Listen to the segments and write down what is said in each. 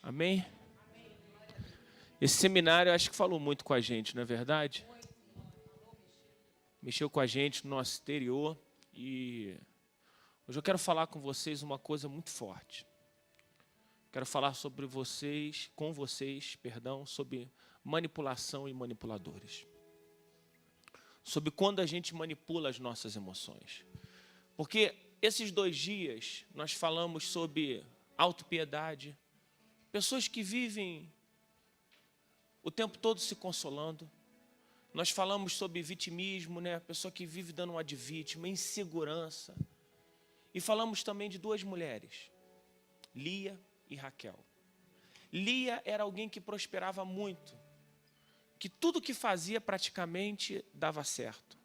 Amém? Esse seminário, eu acho que falou muito com a gente, não é verdade? Mexeu com a gente no nosso exterior. E hoje eu quero falar com vocês uma coisa muito forte. Quero falar com vocês, sobre manipulação e manipuladores. Sobre quando a gente manipula as nossas emoções. Porque esses 2 dias nós falamos sobre autopiedade, pessoas que vivem o tempo todo se consolando. Nós falamos sobre vitimismo, né? A pessoa que vive dando uma de vítima, insegurança. E falamos também de 2 mulheres, Lia e Raquel. Lia era alguém que prosperava muito, que tudo que fazia praticamente dava certo,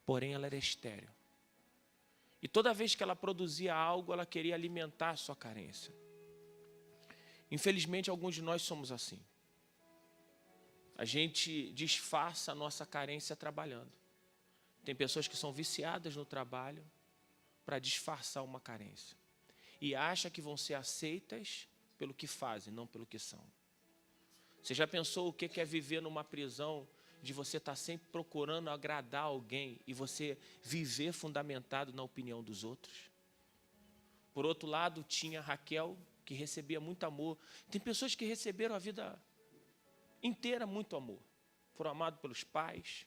porém ela era estéril. E toda vez que ela produzia algo, ela queria alimentar a sua carência. Infelizmente, alguns de nós somos assim. A gente disfarça a nossa carência trabalhando. Tem pessoas que são viciadas no trabalho para disfarçar uma carência. E acham que vão ser aceitas pelo que fazem, não pelo que são. Você já pensou o que é viver numa prisão de você estar sempre procurando agradar alguém e você viver fundamentado na opinião dos outros? Por outro lado, tinha Raquel, que recebia muito amor. Tem pessoas que receberam a vida inteira muito amor. Foram amados pelos pais,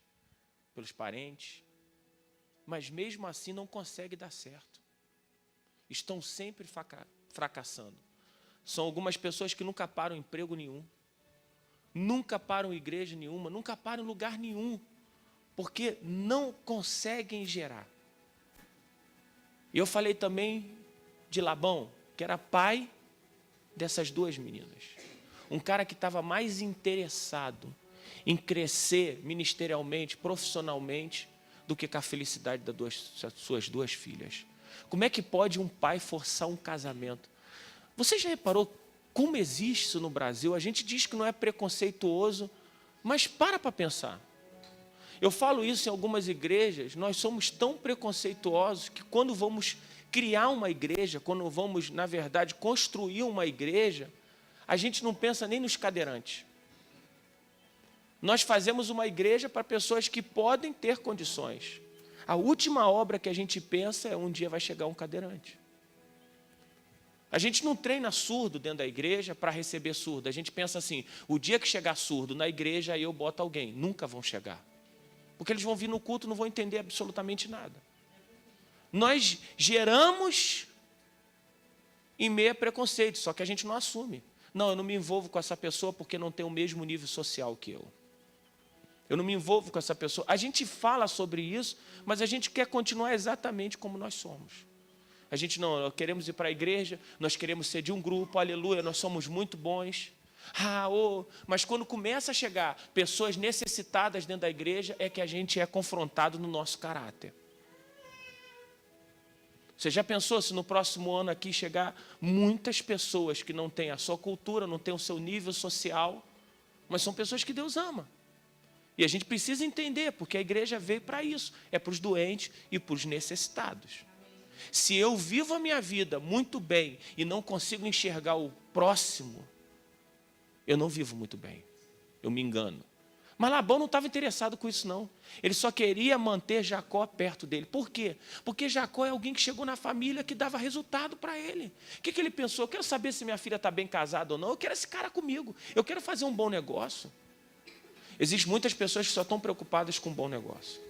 pelos parentes, mas mesmo assim não conseguem dar certo. Estão sempre fracassando. São algumas pessoas que nunca param emprego nenhum, nunca param igreja nenhuma, nunca param em lugar nenhum, porque não conseguem gerar. E eu falei também de Labão, que era pai dessas 2 meninas. Um cara que estava mais interessado em crescer ministerialmente, profissionalmente, do que com a felicidade das suas 2 filhas. Como é que pode um pai forçar um casamento? Você já reparou como existe isso no Brasil? A gente diz que não é preconceituoso, mas para pensar. Eu falo isso em algumas igrejas, nós somos tão preconceituosos que quando vamos criar uma igreja, quando vamos, na verdade, construir uma igreja, a gente não pensa nem nos cadeirantes. Nós fazemos uma igreja para pessoas que podem ter condições. A última obra que a gente pensa é um dia vai chegar um cadeirante. A gente não treina surdo dentro da igreja para receber surdo. A gente pensa assim, o dia que chegar surdo na igreja, aí eu boto alguém. Nunca vão chegar. Porque eles vão vir no culto e não vão entender absolutamente nada. Nós geramos em meio a preconceito, só que a gente não assume. Não, eu não me envolvo com essa pessoa porque não tem o mesmo nível social que eu. Eu não me envolvo com essa pessoa. A gente fala sobre isso, mas a gente quer continuar exatamente como nós somos. A gente não, nós queremos ir para a igreja, nós queremos ser de um grupo, aleluia, nós somos muito bons. Mas quando começa a chegar pessoas necessitadas dentro da igreja, é que a gente é confrontado no nosso caráter. Você já pensou se no próximo ano aqui chegar muitas pessoas que não têm a sua cultura, não têm o seu nível social, mas são pessoas que Deus ama. E a gente precisa entender, porque a igreja veio para isso, é para os doentes e para os necessitados. Se eu vivo a minha vida muito bem e não consigo enxergar o próximo, eu não vivo muito bem, eu me engano. Mas Labão não estava interessado com isso não. Ele só queria manter Jacó perto dele. Por quê? Porque Jacó é alguém que chegou na família que dava resultado para ele. O que ele pensou? Eu quero saber se minha filha está bem casada ou não. Eu quero esse cara comigo. Eu quero fazer um bom negócio. Existem muitas pessoas que só estão preocupadas com um bom negócio.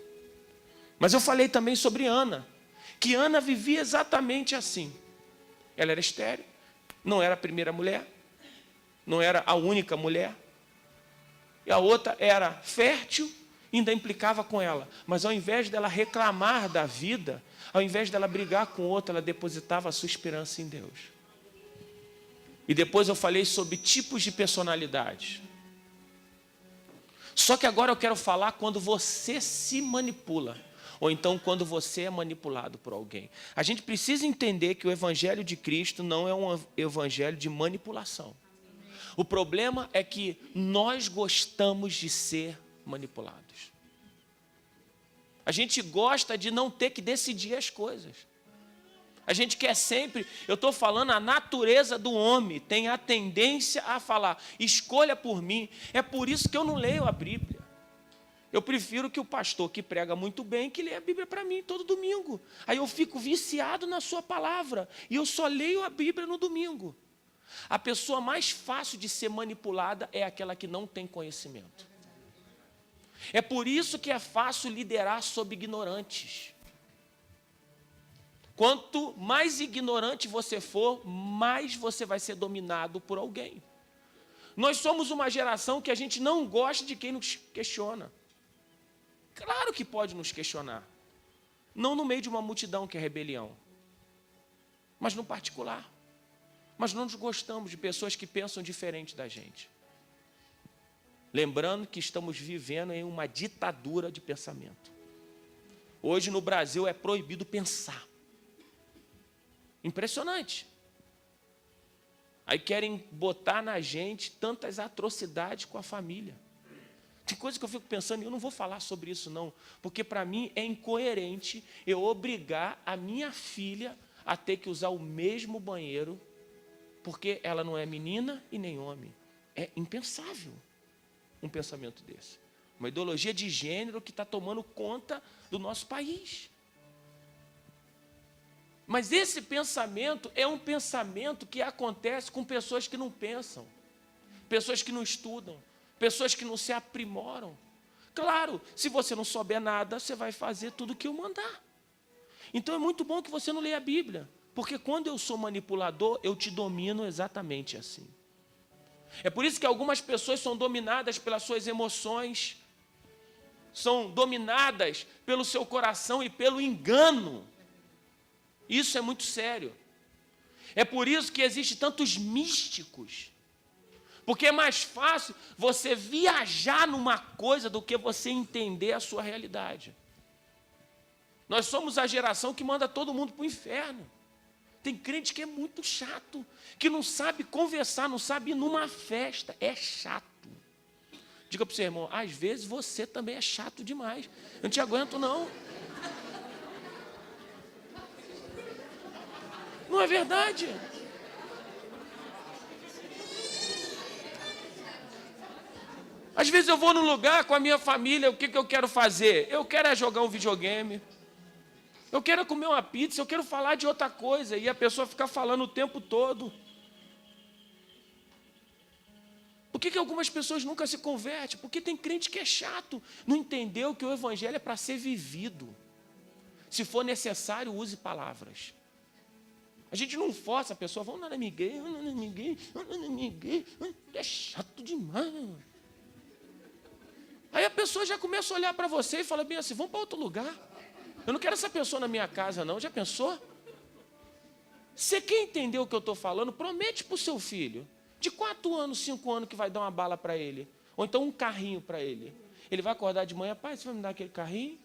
Mas eu falei também sobre Ana. Que Ana vivia exatamente assim. Ela era estéril. Não era a primeira mulher. Não era a única mulher. E a outra era fértil, ainda implicava com ela. Mas ao invés dela reclamar da vida, ao invés dela brigar com outra, ela depositava a sua esperança em Deus. E depois eu falei sobre tipos de personalidade. Só que agora eu quero falar quando você se manipula. Ou então quando você é manipulado por alguém. A gente precisa entender que o evangelho de Cristo não é um evangelho de manipulação. O problema é que nós gostamos de ser manipulados. A gente gosta de não ter que decidir as coisas. A gente quer sempre, eu estou falando, a natureza do homem tem a tendência a falar, escolha por mim. É por isso que eu não leio a Bíblia. Eu prefiro que o pastor que prega muito bem, que leia a Bíblia para mim todo domingo. Aí eu fico viciado na sua palavra, e eu só leio a Bíblia no domingo. A pessoa mais fácil de ser manipulada é aquela que não tem conhecimento. É por isso que é fácil liderar sob ignorantes. Quanto mais ignorante você for, mais você vai ser dominado por alguém. Nós somos uma geração que a gente não gosta de quem nos questiona. Claro que pode nos questionar. Não no meio de uma multidão que é rebelião, mas no particular. Mas não nos gostamos de pessoas que pensam diferente da gente. Lembrando que estamos vivendo em uma ditadura de pensamento. Hoje no Brasil é proibido pensar. Impressionante. Aí querem botar na gente tantas atrocidades com a família. Tem coisa que eu fico pensando, e eu não vou falar sobre isso não, porque para mim é incoerente eu obrigar a minha filha a ter que usar o mesmo banheiro, porque ela não é menina e nem homem. É impensável um pensamento desse. Uma ideologia de gênero que está tomando conta do nosso país. Mas esse pensamento é um pensamento que acontece com pessoas que não pensam, pessoas que não estudam, pessoas que não se aprimoram. Claro, se você não souber nada, você vai fazer tudo o que eu mandar. Então é muito bom que você não leia a Bíblia, porque quando eu sou manipulador, eu te domino exatamente assim. É por isso que algumas pessoas são dominadas pelas suas emoções, são dominadas pelo seu coração e pelo engano. Isso é muito sério. É por isso que existem tantos místicos. Porque é mais fácil você viajar numa coisa do que você entender a sua realidade. Nós somos a geração que manda todo mundo para o inferno. Tem crente que é muito chato, que não sabe conversar, não sabe ir numa festa. É chato. Diga para o seu irmão, às vezes você também é chato demais. Eu não te aguento, não. Não é verdade? Às vezes eu vou num lugar com a minha família, o que eu quero fazer? Eu quero é jogar um videogame, eu quero comer uma pizza, eu quero falar de outra coisa, e a pessoa fica falando o tempo todo. Por que algumas pessoas nunca se convertem? Porque tem crente que é chato, não entendeu que o evangelho é para ser vivido. Se for necessário, use palavras. A gente não força a pessoa, vamos lá na minha igreja, é chato demais. Aí a pessoa já começa a olhar para você e fala bem assim, vamos para outro lugar. Eu não quero essa pessoa na minha casa não, já pensou? Você quer entender o que eu estou falando? Promete para o seu filho, de 4 anos, 5 anos, que vai dar uma bala para ele, ou então um carrinho para ele. Ele vai acordar de manhã, pai, você vai me dar aquele carrinho?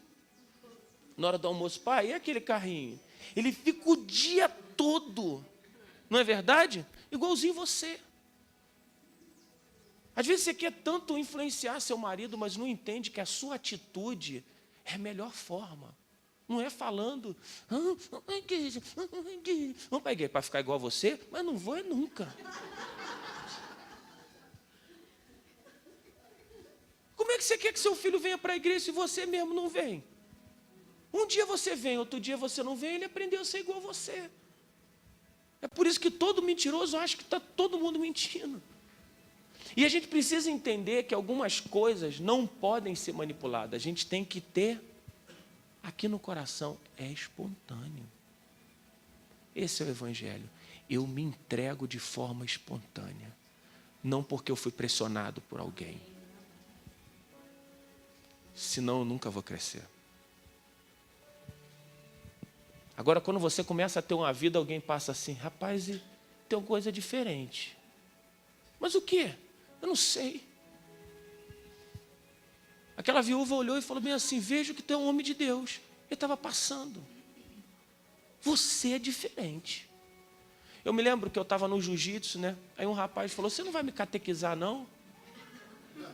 Na hora do almoço, pai, e aquele carrinho? Ele fica o dia todo, não é verdade? Igualzinho você. Às vezes você quer tanto influenciar seu marido, mas não entende que a sua atitude é a melhor forma. Não é falando, vamos para a igreja para ficar igual a você, mas não vou nunca. Como é que você quer que seu filho venha para a igreja se você mesmo não vem? Um dia você vem, outro dia você não vem, ele aprendeu a ser igual a você. É por isso que todo mentiroso acha que está todo mundo mentindo. E a gente precisa entender que algumas coisas não podem ser manipuladas. A gente tem que ter aqui no coração, é espontâneo. Esse é o evangelho. Eu me entrego de forma espontânea. Não porque eu fui pressionado por alguém. Senão eu nunca vou crescer. Agora, quando você começa a ter uma vida, alguém passa assim, rapaz, tem uma coisa diferente. Mas o quê? Eu não sei. Aquela viúva olhou e falou bem assim, vejo que tu é um homem de Deus. Ele estava passando. Você é diferente. Eu me lembro que eu estava no jiu-jitsu, né? Aí um rapaz falou, você não vai me catequizar, não?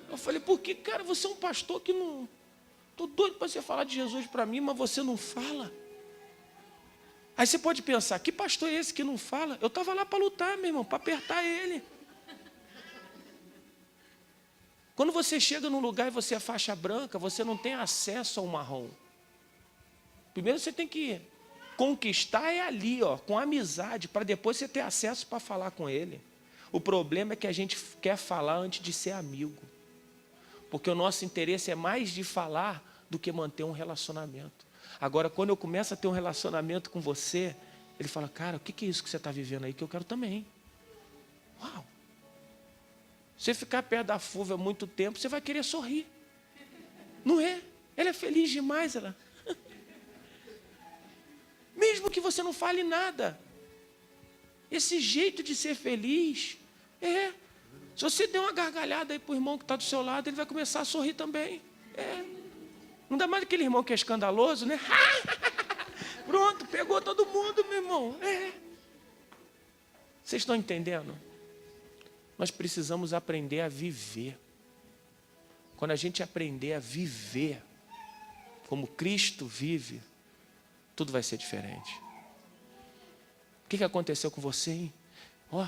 Eu falei, por que, cara? Você é um pastor que não... Estou doido para você falar de Jesus para mim, mas você não fala. Aí você pode pensar, que pastor é esse que não fala? Eu estava lá para lutar, meu irmão, para apertar ele. Quando você chega num lugar e você é faixa branca, você não tem acesso ao marrom. Primeiro você tem que conquistar ali, com amizade, para depois você ter acesso para falar com ele. O problema é que a gente quer falar antes de ser amigo. Porque o nosso interesse é mais de falar do que manter um relacionamento. Agora, quando eu começo a ter um relacionamento com você, ele fala, cara, o que é isso que você está vivendo aí que eu quero também? Uau! Você ficar perto da Fúvia há muito tempo, você vai querer sorrir. Não é? Ela é feliz demais, ela. Mesmo que você não fale nada. Esse jeito de ser feliz, se você der uma gargalhada aí para o irmão que está do seu lado, ele vai começar a sorrir também. Não dá mais aquele irmão que é escandaloso, né? Pronto, pegou todo mundo, meu irmão. Vocês estão entendendo? Nós precisamos aprender a viver. Quando a gente aprender a viver como Cristo vive, tudo vai ser diferente. O que aconteceu com você, hein? O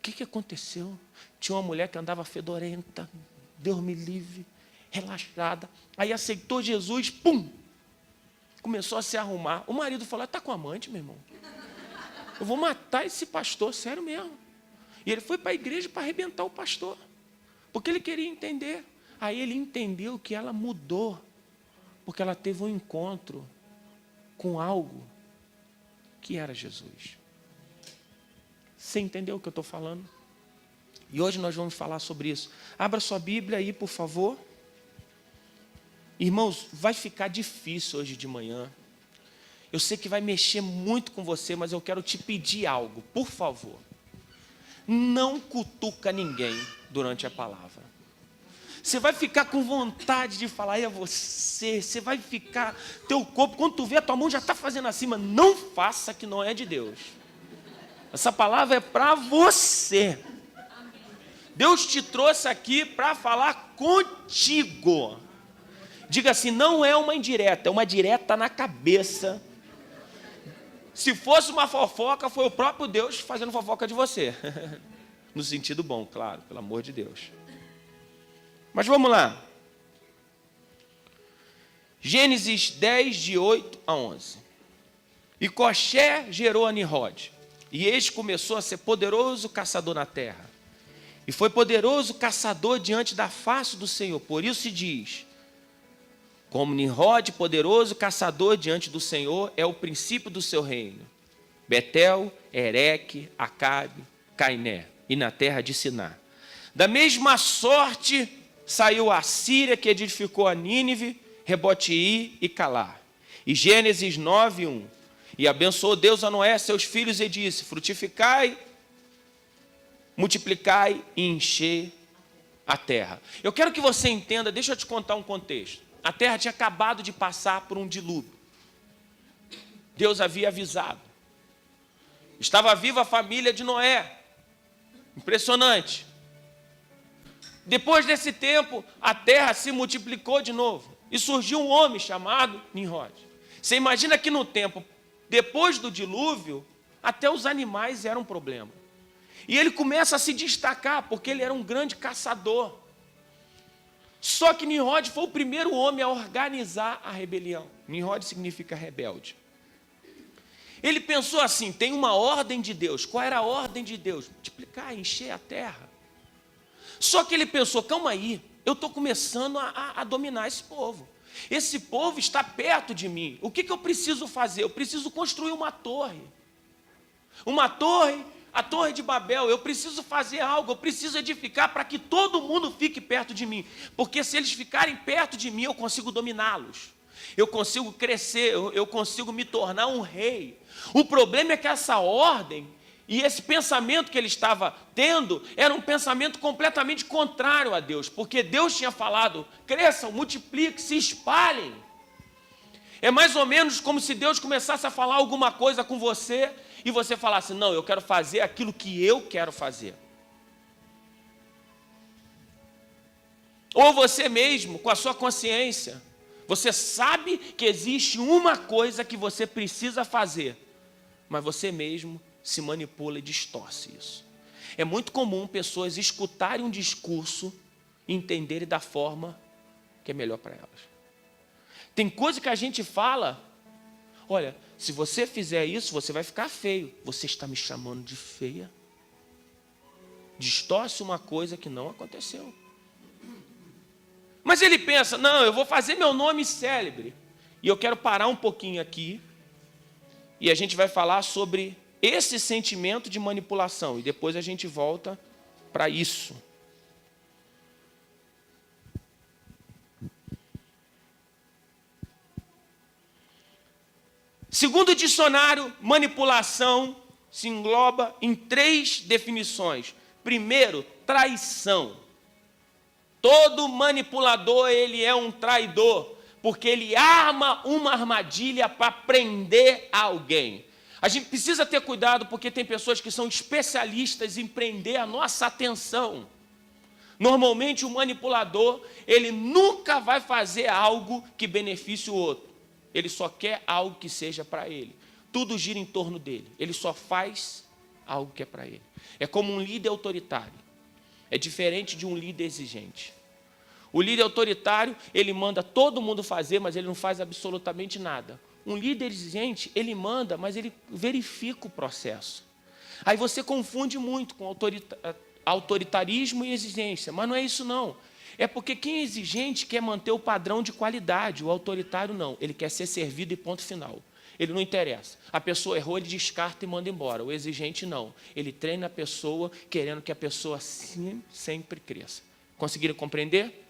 que aconteceu? Tinha uma mulher que andava fedorenta, Deus me livre, relaxada. Aí aceitou Jesus, pum! Começou a se arrumar. O marido falou, está com amante, meu irmão. Eu vou matar esse pastor, sério mesmo. E ele foi para a igreja para arrebentar o pastor. Porque ele queria entender. Aí ele entendeu que ela mudou. Porque ela teve um encontro com algo que era Jesus. Você entendeu o que eu estou falando? E hoje nós vamos falar sobre isso. Abra sua Bíblia aí, por favor. Irmãos, vai ficar difícil hoje de manhã. Eu sei que vai mexer muito com você, mas eu quero te pedir algo, por favor. Não cutuca ninguém durante a palavra. Você vai ficar com vontade de falar, é você vai ficar, teu corpo, quando tu vê a tua mão já está fazendo assim, mas não faça que não é de Deus. Essa palavra é para você. Deus te trouxe aqui para falar contigo. Diga assim, não é uma indireta, é uma direta na cabeça. Se fosse uma fofoca, foi o próprio Deus fazendo fofoca de você. No sentido bom, claro, pelo amor de Deus. Mas vamos lá. Gênesis 10, de 8 a 11. E Coxé gerou a Nimrod. E este começou a ser poderoso caçador na terra. E foi poderoso caçador diante da face do Senhor. Por isso se diz, como Nimrod, poderoso caçador diante do Senhor, é o princípio do seu reino. Betel, Ereque, Acabe, Cainé, e na terra de Siná. Da mesma sorte saiu a Síria, que edificou a Nínive, Rebotii e Calá. E Gênesis 9, 1. E abençoou Deus a Noé, seus filhos, e disse, frutificai, multiplicai e enchei a terra. Eu quero que você entenda, deixa eu te contar um contexto. A terra tinha acabado de passar por um dilúvio. Deus havia avisado. Estava viva a família de Noé. Impressionante. Depois desse tempo, a terra se multiplicou de novo. E surgiu um homem chamado Nimrod. Você imagina que no tempo, depois do dilúvio, até os animais eram um problema. E ele começa a se destacar, porque ele era um grande caçador. Só que Nimrod foi o primeiro homem a organizar a rebelião. Nimrod significa rebelde. Ele pensou assim, tem uma ordem de Deus. Qual era a ordem de Deus? Multiplicar, encher a terra. Só que ele pensou, calma aí, eu estou começando a dominar esse povo. Esse povo está perto de mim. O que eu preciso fazer? Eu preciso construir uma torre. Uma torre, a Torre de Babel. Eu preciso fazer algo, eu preciso edificar para que todo mundo fique perto de mim. Porque se eles ficarem perto de mim, eu consigo dominá-los. Eu consigo crescer, eu consigo me tornar um rei. O problema é que essa ordem e esse pensamento que ele estava tendo era um pensamento completamente contrário a Deus, porque Deus tinha falado, cresçam, multipliquem, se espalhem. É mais ou menos como se Deus começasse a falar alguma coisa com você e você falasse, não, eu quero fazer aquilo que eu quero fazer. Ou você mesmo, com a sua consciência, você sabe que existe uma coisa que você precisa fazer, mas você mesmo se manipula e distorce isso. É muito comum pessoas escutarem um discurso e entenderem da forma que é melhor para elas. Tem coisa que a gente fala, olha, se você fizer isso, você vai ficar feio. Você está me chamando de feia? Distorce uma coisa que não aconteceu. Mas ele pensa, não, eu vou fazer meu nome célebre. E eu quero parar um pouquinho aqui, e a gente vai falar sobre esse sentimento de manipulação, e depois a gente volta para isso. Segundo o dicionário, manipulação se engloba em 3 definições. Primeiro, traição. Todo manipulador, ele é um traidor, porque ele arma uma armadilha para prender alguém. A gente precisa ter cuidado, porque tem pessoas que são especialistas em prender a nossa atenção. Normalmente, o manipulador, ele nunca vai fazer algo que beneficie o outro. Ele só quer algo que seja para ele. Tudo gira em torno dele. Ele só faz algo que é para ele. É como um líder autoritário. É diferente de um líder exigente. O líder autoritário, ele manda todo mundo fazer, mas ele não faz absolutamente nada. Um líder exigente, ele manda, mas ele verifica o processo. Aí você confunde muito com autoritarismo e exigência, mas não é isso não. É porque quem é exigente quer manter o padrão de qualidade, o autoritário não. Ele quer ser servido e ponto final. Ele não interessa. A pessoa errou, ele descarta e manda embora. O exigente não. Ele treina a pessoa, querendo que a pessoa sempre cresça. Conseguiram compreender?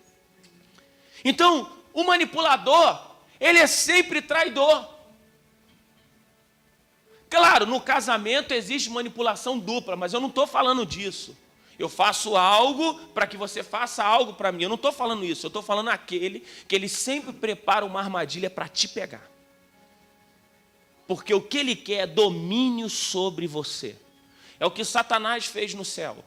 Então, o manipulador, ele é sempre traidor. Claro, no casamento existe manipulação dupla, mas eu não estou falando disso. Eu faço algo para que você faça algo para mim. Eu não estou falando isso, eu estou falando aquele que ele sempre prepara uma armadilha para te pegar. Porque o que ele quer é domínio sobre você. É o que Satanás fez no céu.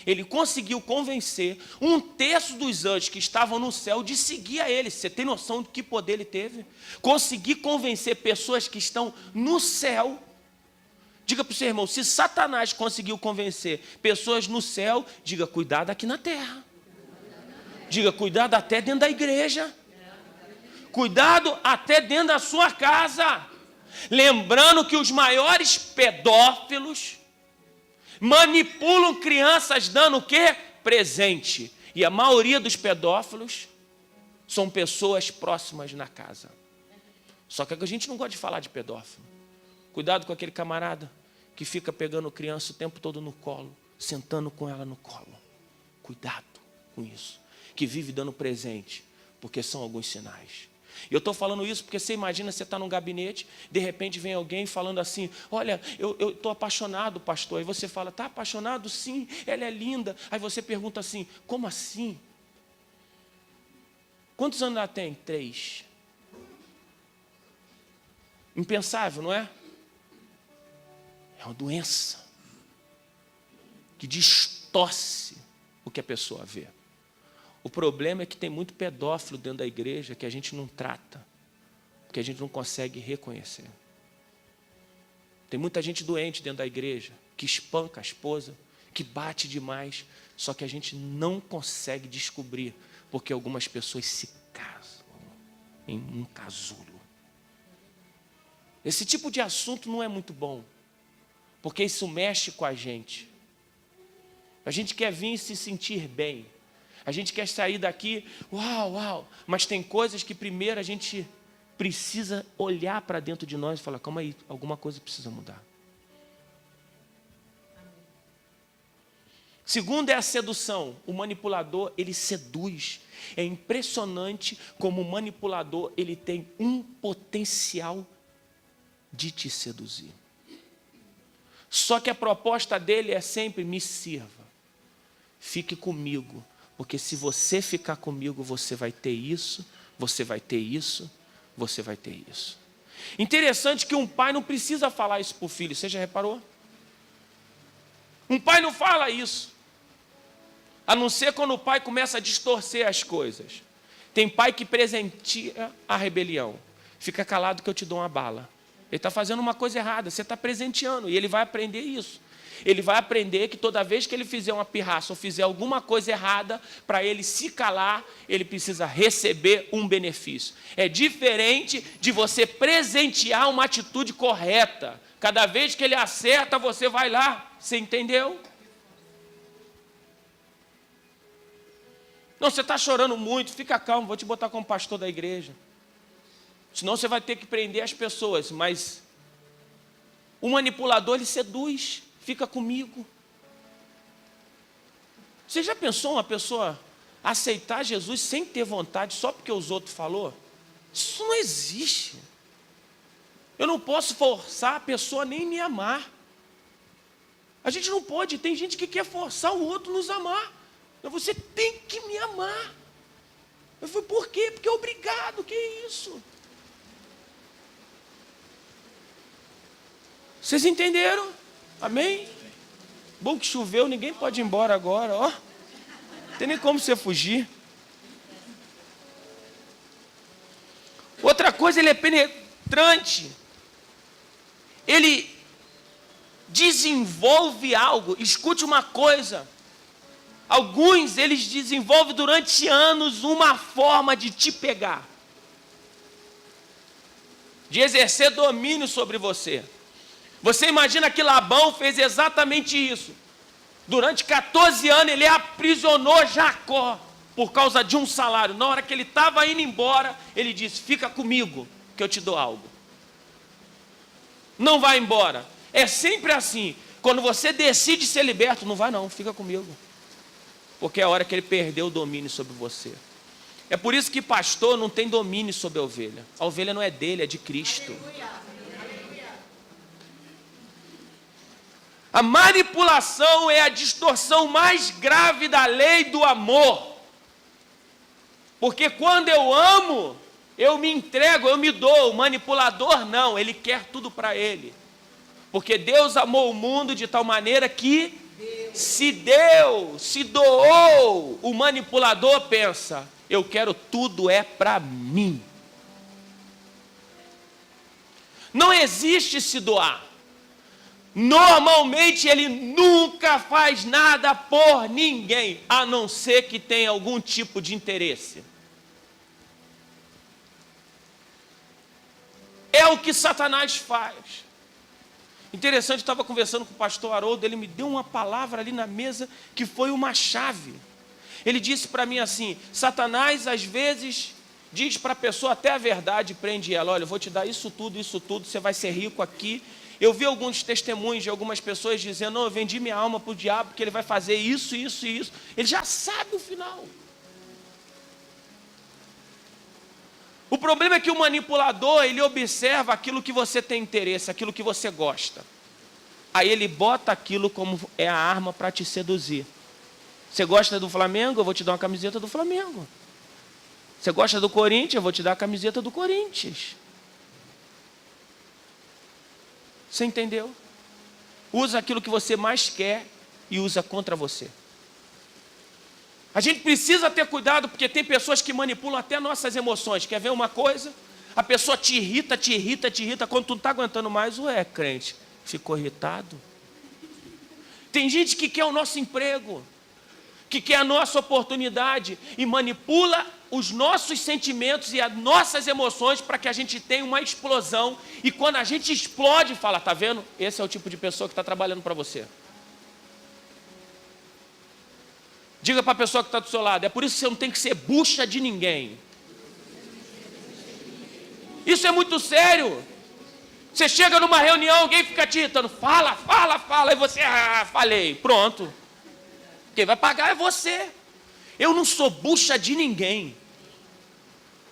Ele conseguiu convencer 1/3 dos anjos que estavam no céu de seguir a ele. Você tem noção de que poder ele teve? Conseguir convencer pessoas que estão no céu. Diga para o seu irmão, se Satanás conseguiu convencer pessoas no céu, diga, cuidado aqui na terra. Diga, cuidado até dentro da igreja. Cuidado até dentro da sua casa. Lembrando que os maiores pedófilos manipulam crianças dando o quê? Presente. E a maioria dos pedófilos são pessoas próximas na casa. Só que a gente não gosta de falar de pedófilo. Cuidado com aquele camarada que fica pegando criança o tempo todo no colo, sentando com ela no colo. Cuidado com isso. Que vive dando presente, porque são alguns sinais. E eu estou falando isso porque você imagina, você está num gabinete, de repente vem alguém falando assim, olha, eu estou apaixonado, pastor. Aí você fala, está apaixonado? Sim, ela é linda. Aí você pergunta assim, como assim? Quantos anos ela tem? 3. Impensável, não é? É uma doença que distorce o que a pessoa vê. O problema é que tem muito pedófilo dentro da igreja que a gente não trata, que a gente não consegue reconhecer. Tem muita gente doente dentro da igreja, que espanca a esposa, que bate demais, só que a gente não consegue descobrir, porque algumas pessoas se casam em um casulo. Esse tipo de assunto não é muito bom, porque isso mexe com a gente. A gente quer vir e se sentir bem. A gente quer sair daqui, uau, mas tem coisas que primeiro a gente precisa olhar para dentro de nós e falar, calma aí, alguma coisa precisa mudar. Segundo é a sedução. O manipulador, ele seduz. É impressionante como o manipulador, ele tem um potencial de te seduzir. Só que a proposta dele é sempre, me sirva. Fique comigo. Porque se você ficar comigo, você vai ter isso, você vai ter isso, você vai ter isso. Interessante que um pai não precisa falar isso para o filho, você já reparou? Um pai não fala isso. A não ser quando o pai começa a distorcer as coisas. Tem pai que presenteia a rebelião. Fica calado que eu te dou uma bala. Ele está fazendo uma coisa errada, você está presenteando, e ele vai aprender isso. Ele vai aprender que toda vez que ele fizer uma pirraça ou fizer alguma coisa errada, para ele se calar, ele precisa receber um benefício. É diferente de você presentear uma atitude correta. Cada vez que ele acerta, você vai lá. Você entendeu? Não, você está chorando muito, fica calmo, vou te botar como pastor da igreja. Senão você vai ter que prender as pessoas, mas o manipulador, ele seduz, fica comigo. Você já pensou uma pessoa aceitar Jesus sem ter vontade, só porque os outros falou? Isso não existe. Eu não posso forçar a pessoa nem me amar. A gente não pode, tem gente que quer forçar o outro a nos amar. Você tem que me amar. Eu falei, por quê? Porque é obrigado, que isso? Vocês entenderam? Amém? Bom que choveu, ninguém pode ir embora agora, ó. Não tem nem como você fugir. Outra coisa, ele é penetrante. Ele desenvolve algo. Escute uma coisa. Alguns, eles desenvolvem durante anos uma forma de te pegar. De exercer domínio sobre você. Você imagina que Labão fez exatamente isso. Durante 14 anos ele aprisionou Jacó por causa de um salário. Na hora que ele estava indo embora, ele disse, fica comigo que eu te dou algo. Não vai embora. É sempre assim. Quando você decide ser liberto, não vai não, fica comigo. Porque é a hora que ele perdeu o domínio sobre você. É por isso que pastor não tem domínio sobre a ovelha. A ovelha não é dele, é de Cristo. A manipulação é a distorção mais grave da lei do amor. Porque quando eu amo, eu me entrego, eu me dou. O manipulador não, ele quer tudo para ele. Porque Deus amou o mundo de tal maneira que se deu, se doou. O manipulador pensa, eu quero tudo é para mim. Não existe se doar. Normalmente ele nunca faz nada por ninguém, a não ser que tenha algum tipo de interesse. É o que Satanás faz. Interessante, eu estava conversando com o pastor Haroldo, ele me deu uma palavra ali na mesa que foi uma chave. Ele disse para mim assim, Satanás às vezes diz para a pessoa até a verdade, prende ela, olha, eu vou te dar isso tudo, você vai ser rico aqui. Eu vi alguns testemunhos de algumas pessoas dizendo, não, eu vendi minha alma para o diabo, porque ele vai fazer isso, isso e isso. Ele já sabe o final. O problema é que o manipulador, ele observa aquilo que você tem interesse, aquilo que você gosta. Aí ele bota aquilo como é a arma para te seduzir. Você gosta do Flamengo? Eu vou te dar uma camiseta do Flamengo. Você gosta do Corinthians? Eu vou te dar a camiseta do Corinthians. Você entendeu? Usa aquilo que você mais quer e usa contra você. A gente precisa ter cuidado, porque tem pessoas que manipulam até nossas emoções. Quer ver uma coisa? A pessoa te irrita. Quando tu não está aguentando mais, ué, crente, ficou irritado? Tem gente que quer o nosso emprego, que quer a nossa oportunidade e manipula os nossos sentimentos e as nossas emoções para que a gente tenha uma explosão. E quando a gente explode, fala, tá vendo? Esse é o tipo de pessoa que está trabalhando para você. Diga para a pessoa que está do seu lado, é por isso que você não tem que ser bucha de ninguém. Isso é muito sério. Você chega numa reunião, alguém fica te irritando, fala, e você, falei, pronto. Quem vai pagar é você. Eu não sou bucha de ninguém.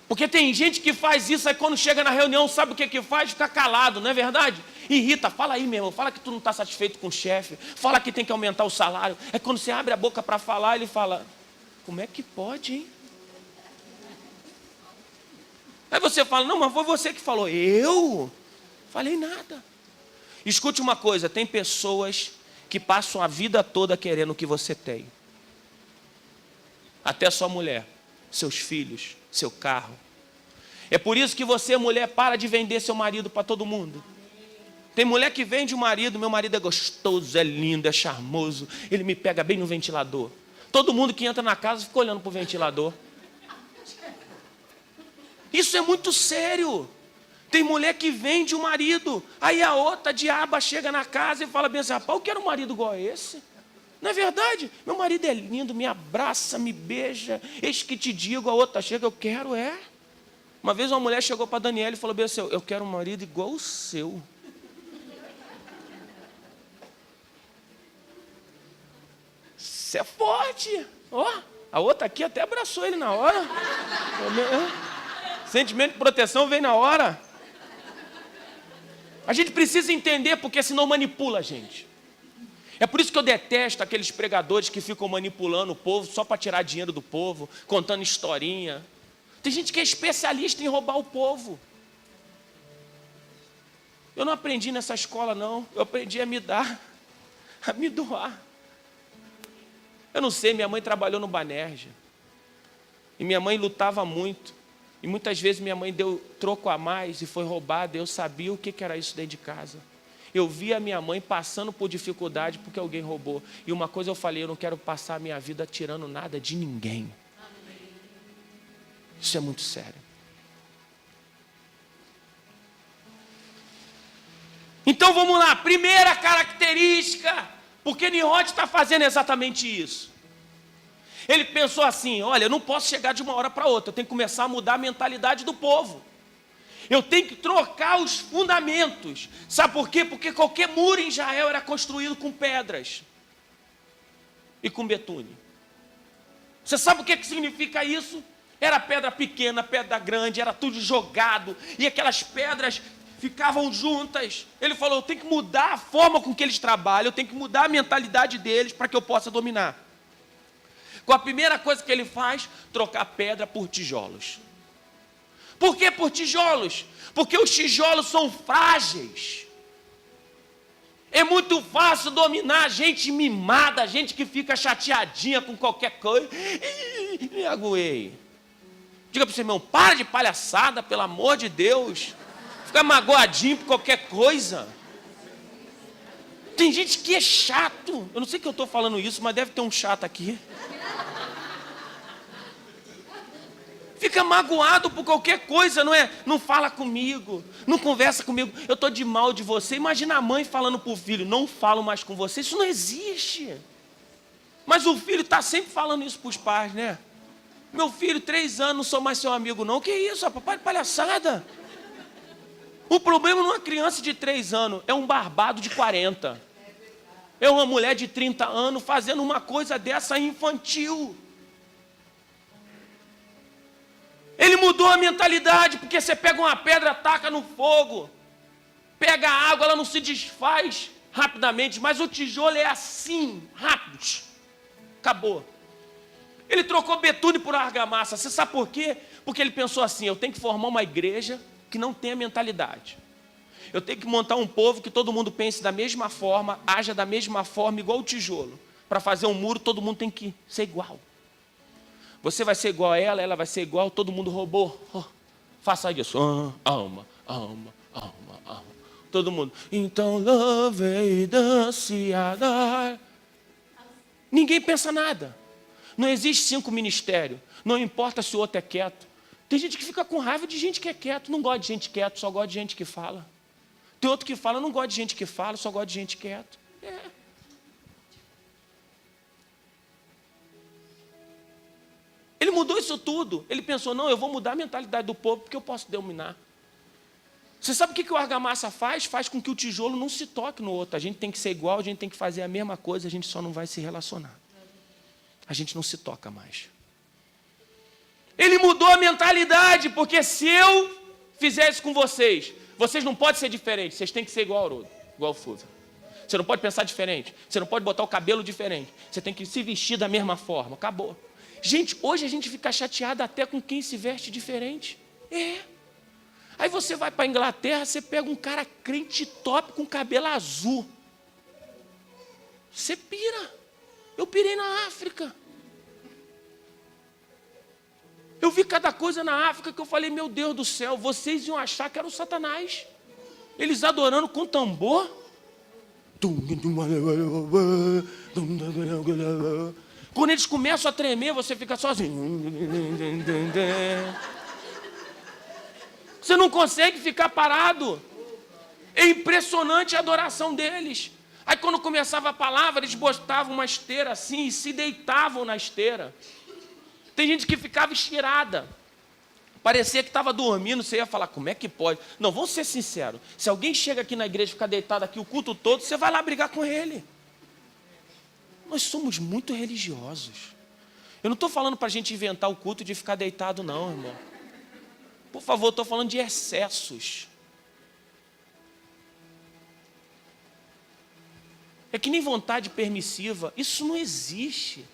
Porque tem gente que faz isso, aí quando chega na reunião, sabe o que faz? Fica calado, não é verdade? Irrita, fala aí, meu irmão, fala que tu não está satisfeito com o chefe, fala que tem que aumentar o salário. É quando você abre a boca para falar, ele fala, como é que pode, hein? Aí você fala, não, mas foi você que falou. Eu? Falei nada. Escute uma coisa, tem pessoas que passam a vida toda querendo o que você tem. Até sua mulher, seus filhos, seu carro. É por isso que você, mulher, para de vender seu marido para todo mundo. Tem mulher que vende o marido, meu marido é gostoso, é lindo, é charmoso, ele me pega bem no ventilador. Todo mundo que entra na casa fica olhando para o ventilador. Isso é muito sério. Tem mulher que vende o marido, aí a outra diaba chega na casa e fala bem assim, rapaz, eu quero um marido igual a esse. Não é verdade? Meu marido é lindo, me abraça, me beija, eis que te digo, a outra chega, eu quero, é. Uma vez uma mulher chegou para Daniela e falou bem assim, eu quero um marido igual o seu. Isso é forte. Ó, a outra aqui até abraçou ele na hora. Sentimento de proteção vem na hora. A gente precisa entender, porque senão manipula a gente. É por isso que eu detesto aqueles pregadores que ficam manipulando o povo só para tirar dinheiro do povo, contando historinha. Tem gente que é especialista em roubar o povo. Eu não aprendi nessa escola, não. Eu aprendi a me dar, a me doar. Eu não sei, minha mãe trabalhou no Banerja. E minha mãe lutava muito. E muitas vezes minha mãe deu troco a mais e foi roubada. Eu sabia o que era isso dentro de casa. Eu via a minha mãe passando por dificuldade porque alguém roubou. E uma coisa eu falei, eu não quero passar a minha vida tirando nada de ninguém. Isso é muito sério. Então vamos lá, primeira característica, porque Nimrod está fazendo exatamente isso. Ele pensou assim, olha, eu não posso chegar de uma hora para outra, eu tenho que começar a mudar a mentalidade do povo. Eu tenho que trocar os fundamentos. Sabe por quê? Porque qualquer muro em Israel era construído com pedras e com betume. Você sabe o que significa isso? Era pedra pequena, pedra grande, era tudo jogado, e aquelas pedras ficavam juntas. Ele falou, eu tenho que mudar a forma com que eles trabalham, eu tenho que mudar a mentalidade deles para que eu possa dominar. Com a primeira coisa que ele faz, trocar pedra por tijolos. Por que por tijolos? Porque os tijolos são frágeis. É muito fácil dominar a gente mimada, a gente que fica chateadinha com qualquer coisa. Me aguei. Diga para o seu irmão, para de palhaçada, pelo amor de Deus. Fica magoadinho por qualquer coisa. Tem gente que é chato. Eu não sei que eu estou falando isso, mas deve ter um chato aqui. Fica magoado por qualquer coisa, não é? Não fala comigo, não conversa comigo. Eu estou de mal de você. Imagina a mãe falando para o filho, não falo mais com você. Isso não existe. Mas o filho está sempre falando isso para os pais, né? Meu filho, 3 anos, não sou mais seu amigo não. Que isso, papai de palhaçada. O problema não é uma criança de 3 anos, é um barbado de 40. É uma mulher de 30 anos fazendo uma coisa dessa infantil. Ele mudou a mentalidade, porque você pega uma pedra, taca no fogo, pega a água, ela não se desfaz rapidamente, mas o tijolo é assim, rápido, acabou. Ele trocou betume por argamassa, você sabe por quê? Porque ele pensou assim, eu tenho que formar uma igreja que não tenha mentalidade. Eu tenho que montar um povo que todo mundo pense da mesma forma, haja da mesma forma, igual o tijolo. Para fazer um muro, todo mundo tem que ser igual. Você vai ser igual a ela vai ser igual, todo mundo roubou. Oh, faça isso. Alma. Todo mundo. Então, love dance a dar. Ninguém pensa nada. Não existe 5 ministérios. Não importa se o outro é quieto. Tem gente que fica com raiva de gente que é quieto. Não gosta de gente quieto, só gosta de gente que fala. Tem outro que fala, não gosta de gente que fala, só gosta de gente quieto. Ele mudou isso tudo. Ele pensou, não, eu vou mudar a mentalidade do povo porque eu posso dominar. Você sabe o que o argamassa faz? Faz com que o tijolo não se toque no outro. A gente tem que ser igual, a gente tem que fazer a mesma coisa, a gente só não vai se relacionar. A gente não se toca mais. Ele mudou a mentalidade, porque se eu fizer isso com vocês, vocês não podem ser diferentes, vocês têm que ser igual ao Haroldo, igual ao Fúvio. Você não pode pensar diferente, você não pode botar o cabelo diferente, você tem que se vestir da mesma forma, acabou. Gente, hoje a gente fica chateado até com quem se veste diferente. Aí você vai para a Inglaterra, você pega um cara crente top com cabelo azul. Você pira. Eu pirei na África. Eu vi cada coisa na África que eu falei, meu Deus do céu, vocês iam achar que era o Satanás. Eles adorando com tambor. Quando eles começam a tremer, você fica sozinho. Você não consegue ficar parado. É impressionante a adoração deles. Aí quando começava a palavra, eles botavam uma esteira assim e se deitavam na esteira. Tem gente que ficava estirada. Parecia que estava dormindo, você ia falar, como é que pode? Não, vamos ser sinceros. Se alguém chega aqui na igreja e fica deitado aqui o culto todo, você vai lá brigar com ele. Nós somos muito religiosos. Eu não estou falando para a gente inventar o culto de ficar deitado, não, irmão. Por favor, estou falando de excessos. É que nem vontade permissiva. Isso não existe.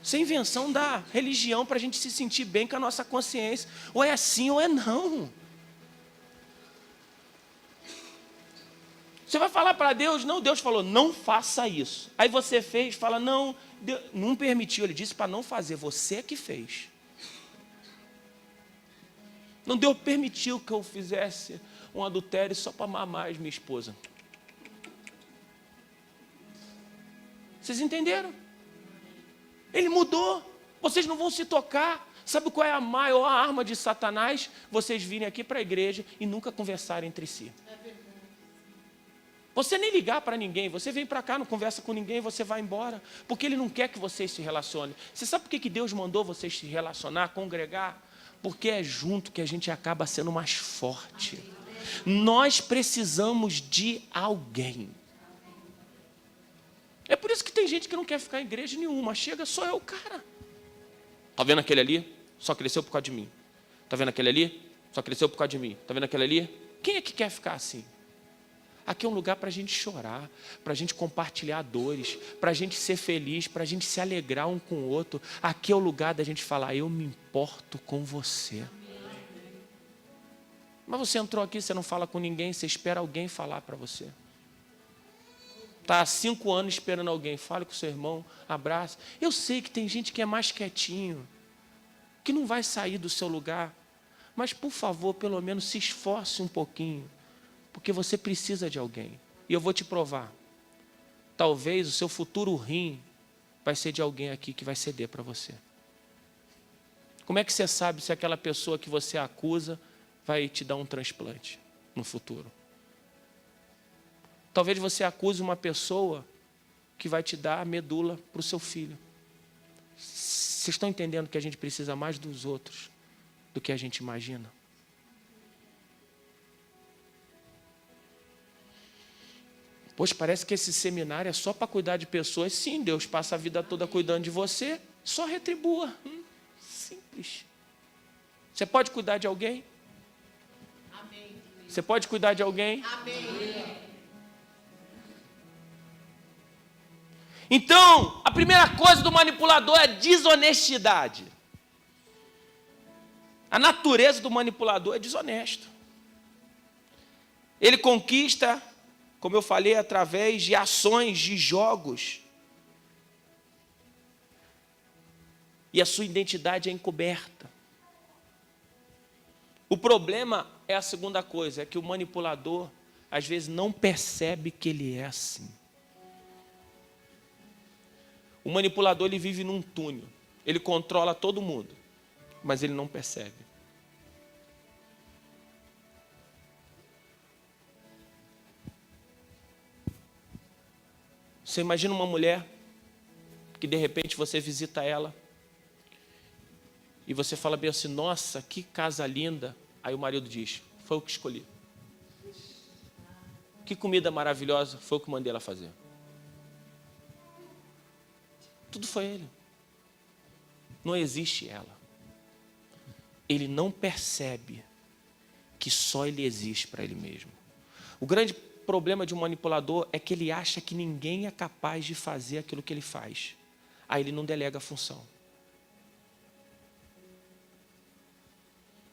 Isso é invenção da religião para a gente se sentir bem com a nossa consciência. Ou é assim ou é não. Você vai falar para Deus, não, Deus falou, não faça isso. Aí você fez, fala, não, Deus não permitiu, ele disse para não fazer, você é que fez. Não, Deus permitiu que eu fizesse um adultério só para amar mais minha esposa. Vocês entenderam? Ele mudou. Vocês não vão se tocar. Sabe qual é a maior arma de Satanás? Vocês virem aqui para a igreja e nunca conversarem entre si. Você nem ligar para ninguém. Você vem para cá, não conversa com ninguém, você vai embora. Porque ele não quer que vocês se relacionem. Você sabe por que Deus mandou vocês se relacionar, congregar? Porque é junto que a gente acaba sendo mais forte. Nós precisamos de alguém. É por isso que tem gente que não quer ficar em igreja nenhuma. Chega, só é o cara. Está vendo aquele ali? Só cresceu por causa de mim. Está vendo aquele ali? Só cresceu por causa de mim. Está vendo aquele ali? Quem é que quer ficar assim? Aqui é um lugar para a gente chorar, para a gente compartilhar dores, para a gente ser feliz, para a gente se alegrar um com o outro. Aqui é o lugar da gente falar, eu me importo com você. Mas você entrou aqui, você não fala com ninguém, você espera alguém falar para você. Está há 5 anos esperando alguém. Fale com seu irmão, abraça. Eu sei que tem gente que é mais quietinho, que não vai sair do seu lugar. Mas, por favor, pelo menos se esforce um pouquinho. Porque você precisa de alguém. E eu vou te provar. Talvez o seu futuro rim vai ser de alguém aqui que vai ceder para você. Como é que você sabe se aquela pessoa que você acusa vai te dar um transplante no futuro? Talvez você acuse uma pessoa que vai te dar a medula para o seu filho. Vocês estão entendendo que a gente precisa mais dos outros do que a gente imagina? Pois parece que esse seminário é só para cuidar de pessoas. Sim, Deus passa a vida toda cuidando de você, só retribua. Simples. Você pode cuidar de alguém? Amém. Você pode cuidar de alguém? Amém. Então, a primeira coisa do manipulador é desonestidade. A natureza do manipulador é desonesto. Ele conquista, como eu falei, através de ações, de jogos. E a sua identidade é encoberta. O problema é a segunda coisa, é que o manipulador, às vezes, não percebe que ele é assim. O manipulador, ele vive num túnel. Ele controla todo mundo, mas ele não percebe. Você imagina uma mulher que de repente você visita ela e você fala bem assim, nossa, que casa linda. Aí o marido diz, foi o que escolhi. Que comida maravilhosa, foi o que mandei ela fazer. Tudo foi ele. Não existe ela. Ele não percebe que só ele existe para ele mesmo. O grande problema de um manipulador é que ele acha que ninguém é capaz de fazer aquilo que ele faz. Aí ele não delega a função.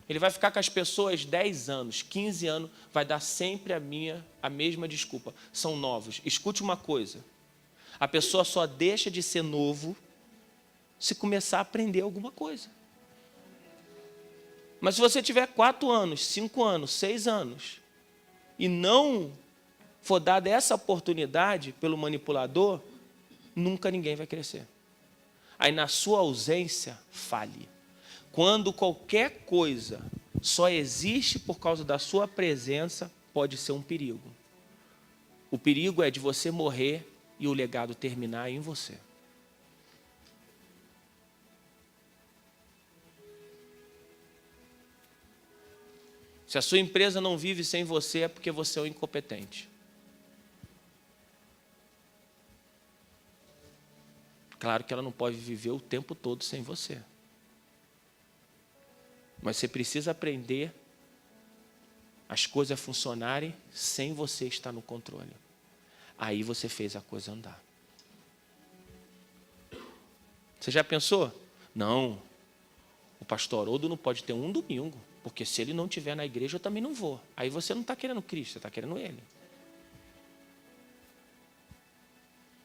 Ele vai ficar com as pessoas 10 anos, 15 anos, vai dar sempre a mesma desculpa. São novos. Escute uma coisa. A pessoa só deixa de ser novo se começar a aprender alguma coisa. Mas se você tiver 4 anos, 5 anos, 6 anos, e não for dada essa oportunidade pelo manipulador, nunca ninguém vai crescer. Aí, na sua ausência, fale. Quando qualquer coisa só existe por causa da sua presença, pode ser um perigo. O perigo é de você morrer e o legado terminar em você. Se a sua empresa não vive sem você, é porque você é um incompetente. Claro que ela não pode viver o tempo todo sem você. Mas você precisa aprender as coisas a funcionarem sem você estar no controle. Aí você fez a coisa andar. Você já pensou? Não, o pastor Haroldo não pode ter um domingo, porque se ele não estiver na igreja, eu também não vou. Aí você não está querendo Cristo, você está querendo ele.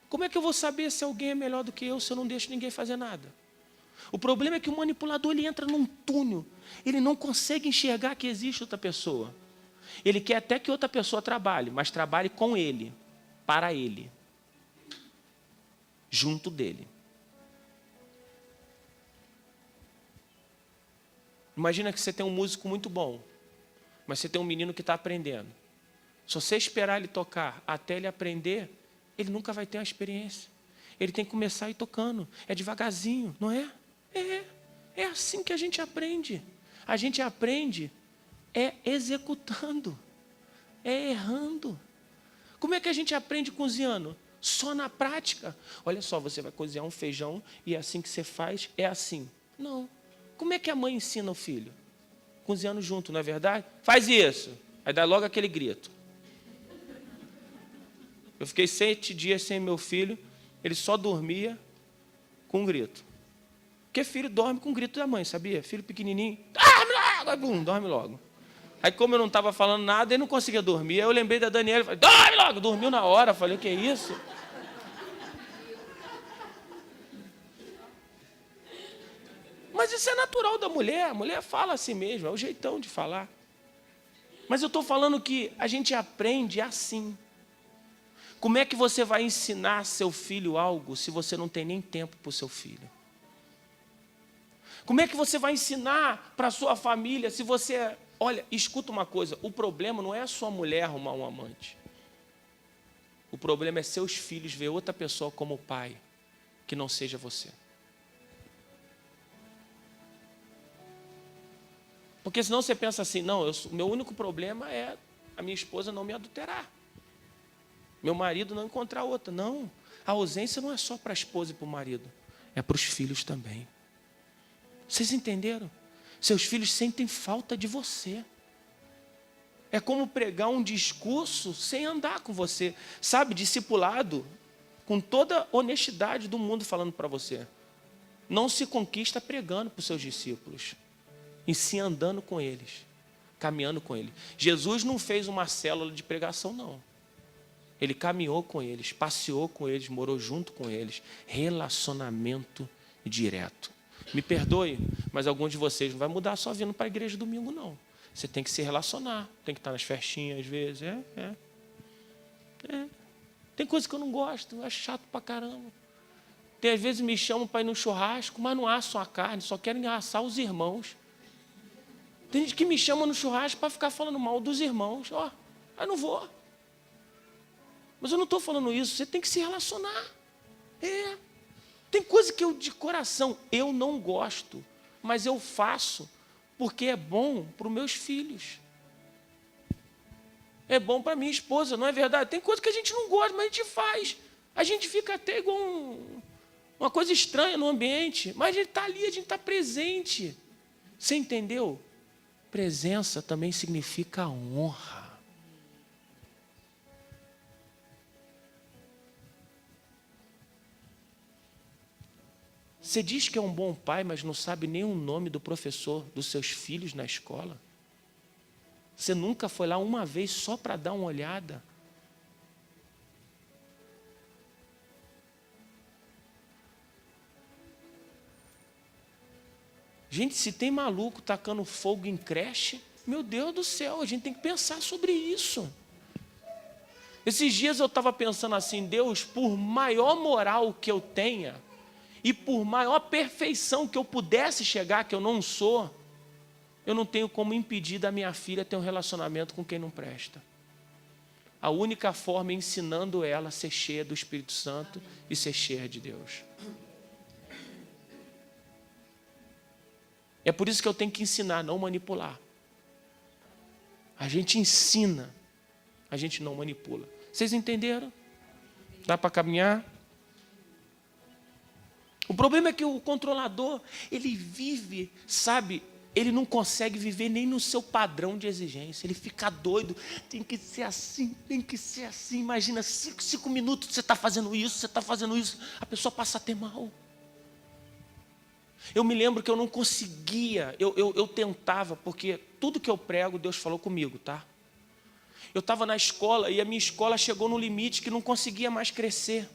Como é que eu vou saber se alguém é melhor do que eu se eu não deixo ninguém fazer nada? O problema é que o manipulador ele entra num túnel. Ele não consegue enxergar que existe outra pessoa. Ele quer até que outra pessoa trabalhe, mas trabalhe com ele, para ele, junto dele. Imagina que você tem um músico muito bom, mas você tem um menino que está aprendendo. Se você esperar ele tocar até ele aprender, ele nunca vai ter uma experiência. Ele tem que começar a ir tocando. É devagarzinho, não é? É assim que a gente aprende. A gente aprende executando, errando. Como é que a gente aprende cozinhando? Só na prática. Olha só, você vai cozinhar um feijão e é assim que você faz, é assim. Não. Como é que a mãe ensina o filho? Cozinhando junto, não é verdade? Faz isso. Aí dá logo aquele grito. Eu fiquei 7 dias sem meu filho, ele só dormia com um grito. Porque filho dorme com o grito da mãe, sabia? Filho pequenininho, dorme logo, aí, bum, dorme logo. Aí como eu não estava falando nada, ele não conseguia dormir. Aí eu lembrei da Daniela, falei, dorme logo, dormiu na hora. Falei, o que é isso? Mas isso é natural da mulher, a mulher fala assim mesmo, é o jeitão de falar. Mas eu estou falando que a gente aprende assim. Como é que você vai ensinar seu filho algo se você não tem nem tempo para o seu filho? Como é que você vai ensinar para a sua família se você... Olha, escuta uma coisa, o problema não é a sua mulher arrumar um amante. O problema é seus filhos ver outra pessoa como pai, que não seja você. Porque senão você pensa assim, não, meu único problema é a minha esposa não me adulterar. Meu marido não encontrar outra. Não, a ausência não é só para a esposa e para o marido, é para os filhos também. Vocês entenderam? Seus filhos sentem falta de você. É como pregar um discurso sem andar com você. Sabe, discipulado, com toda a honestidade do mundo falando para você. Não se conquista pregando para os seus discípulos, e sim andando com eles, caminhando com eles. Jesus não fez uma célula de pregação, não. Ele caminhou com eles, passeou com eles, morou junto com eles. Relacionamento direto. Me perdoe, mas alguns de vocês não vai mudar só vindo para a igreja domingo, não. Você tem que se relacionar, tem que estar nas festinhas às vezes. Tem coisa que eu não gosto, eu acho chato pra caramba. Tem às vezes me chamam para ir no churrasco, mas não assam a carne, só querem assar os irmãos. Tem gente que me chama no churrasco para ficar falando mal dos irmãos. Ó, eu não vou. Mas eu não estou falando isso, você tem que se relacionar. Tem coisa que eu, de coração, eu não gosto, mas eu faço porque é bom para os meus filhos. É bom para minha esposa, não é verdade? Tem coisa que a gente não gosta, mas a gente faz. A gente fica até igual uma coisa estranha no ambiente, mas a gente está ali, a gente está presente. Você entendeu? Presença também significa honra. Você diz que é um bom pai, mas não sabe nem o nome do professor dos seus filhos na escola? Você nunca foi lá uma vez só para dar uma olhada? Gente, se tem maluco tacando fogo em creche, meu Deus do céu, a gente tem que pensar sobre isso. Esses dias eu estava pensando assim, Deus, por maior moral que eu tenha, e por maior perfeição que eu pudesse chegar, que eu não sou, eu não tenho como impedir da minha filha ter um relacionamento com quem não presta. A única forma é ensinando ela a ser cheia do Espírito Santo e ser cheia de Deus. É por isso que eu tenho que ensinar, não manipular. A gente ensina, a gente não manipula. Vocês entenderam? Dá para caminhar? O problema é que o controlador, ele vive, sabe, ele não consegue viver nem no seu padrão de exigência. Ele fica doido, tem que ser assim, tem que ser assim. Imagina, 5 minutos você está fazendo isso, a pessoa passa a ter mal. Eu me lembro que eu não conseguia, eu tentava, porque tudo que eu prego, Deus falou comigo, tá? Eu estava na escola e a minha escola chegou no limite que não conseguia mais crescer.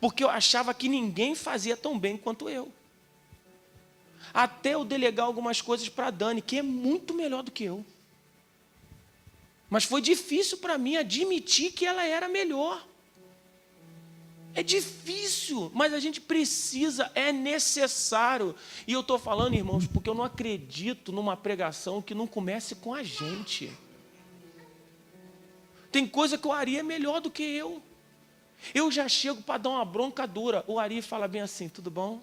Porque eu achava que ninguém fazia tão bem quanto eu. Até eu delegar algumas coisas para a Dani, que é muito melhor do que eu. Mas foi difícil para mim admitir que ela era melhor. É difícil, mas a gente precisa, é necessário. E eu estou falando, irmãos, porque eu não acredito numa pregação que não comece com a gente. Tem coisa que o Ari é melhor do que eu. Eu já chego para dar uma bronca dura. O Ari fala bem assim, tudo bom?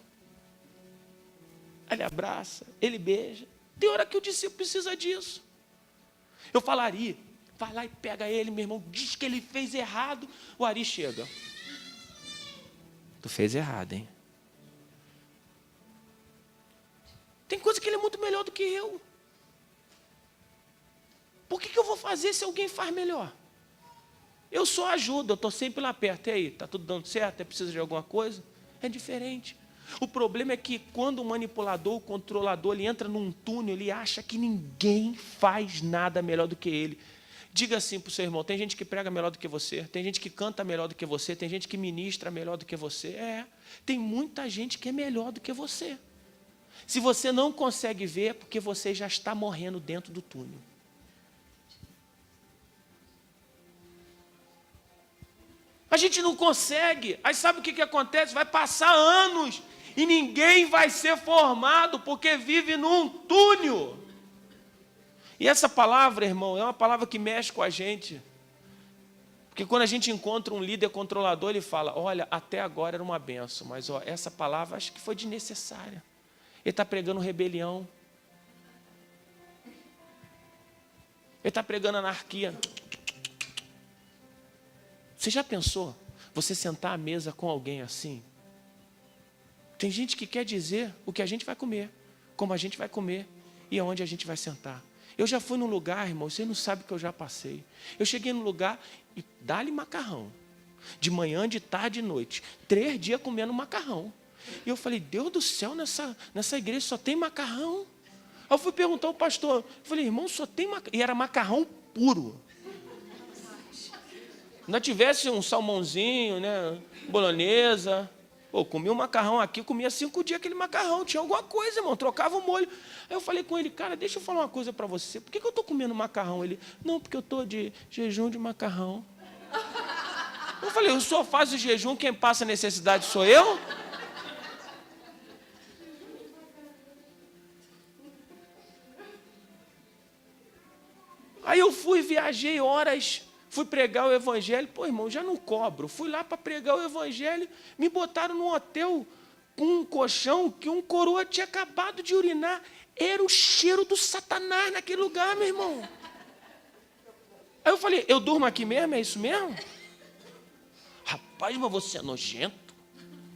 Ele abraça, ele beija. Tem hora que o discípulo precisa disso. Eu falo, Ari, vai lá e pega ele, meu irmão, diz que ele fez errado. O Ari chega. Tu fez errado, hein? Tem coisa que ele é muito melhor do que eu. Por que eu vou fazer se alguém faz melhor? Eu só ajudo, eu estou sempre lá perto. E aí, está tudo dando certo? Precisa de alguma coisa? É diferente. O problema é que quando o manipulador, o controlador, ele entra num túnel, ele acha que ninguém faz nada melhor do que ele. Diga assim para o seu irmão, tem gente que prega melhor do que você, tem gente que canta melhor do que você, tem gente que ministra melhor do que você. Tem muita gente que é melhor do que você. Se você não consegue ver, é porque você já está morrendo dentro do túnel. A gente não consegue. Aí sabe o que acontece? Vai passar anos e ninguém vai ser formado porque vive num túnel. E essa palavra, irmão, é uma palavra que mexe com a gente. Porque quando a gente encontra um líder controlador, ele fala, olha, até agora era uma benção, mas essa palavra acho que foi desnecessária. Ele está pregando rebelião. Ele está pregando anarquia. Você já pensou você sentar à mesa com alguém assim? Tem gente que quer dizer o que a gente vai comer, como a gente vai comer e aonde a gente vai sentar. Eu já fui num lugar, irmão, você não sabe o que eu já passei. Eu cheguei num lugar e dá-lhe macarrão. De manhã, de tarde, de noite. 3 dias comendo macarrão. E eu falei, Deus do céu, nessa igreja só tem macarrão. Aí eu fui perguntar ao pastor, eu falei, irmão, só tem macarrão. E era macarrão puro. Ainda tivesse um salmãozinho, né, bolonhesa. Pô, comia um macarrão aqui, comia 5 dias aquele macarrão. Tinha alguma coisa, irmão, trocava o molho. Aí eu falei com ele, cara, deixa eu falar uma coisa para você. Por que eu estou comendo macarrão? Ele, não, porque eu estou de jejum de macarrão. Eu falei, eu só faço o jejum, quem passa necessidade sou eu? Aí eu fui, viajei horas, fui pregar o evangelho. Pô, irmão, já não cobro. Fui lá para pregar o evangelho, me botaram num hotel com um colchão que um coroa tinha acabado de urinar. Era o cheiro do Satanás naquele lugar, meu irmão. Aí eu falei, eu durmo aqui mesmo? É isso mesmo? Rapaz, mas você é nojento.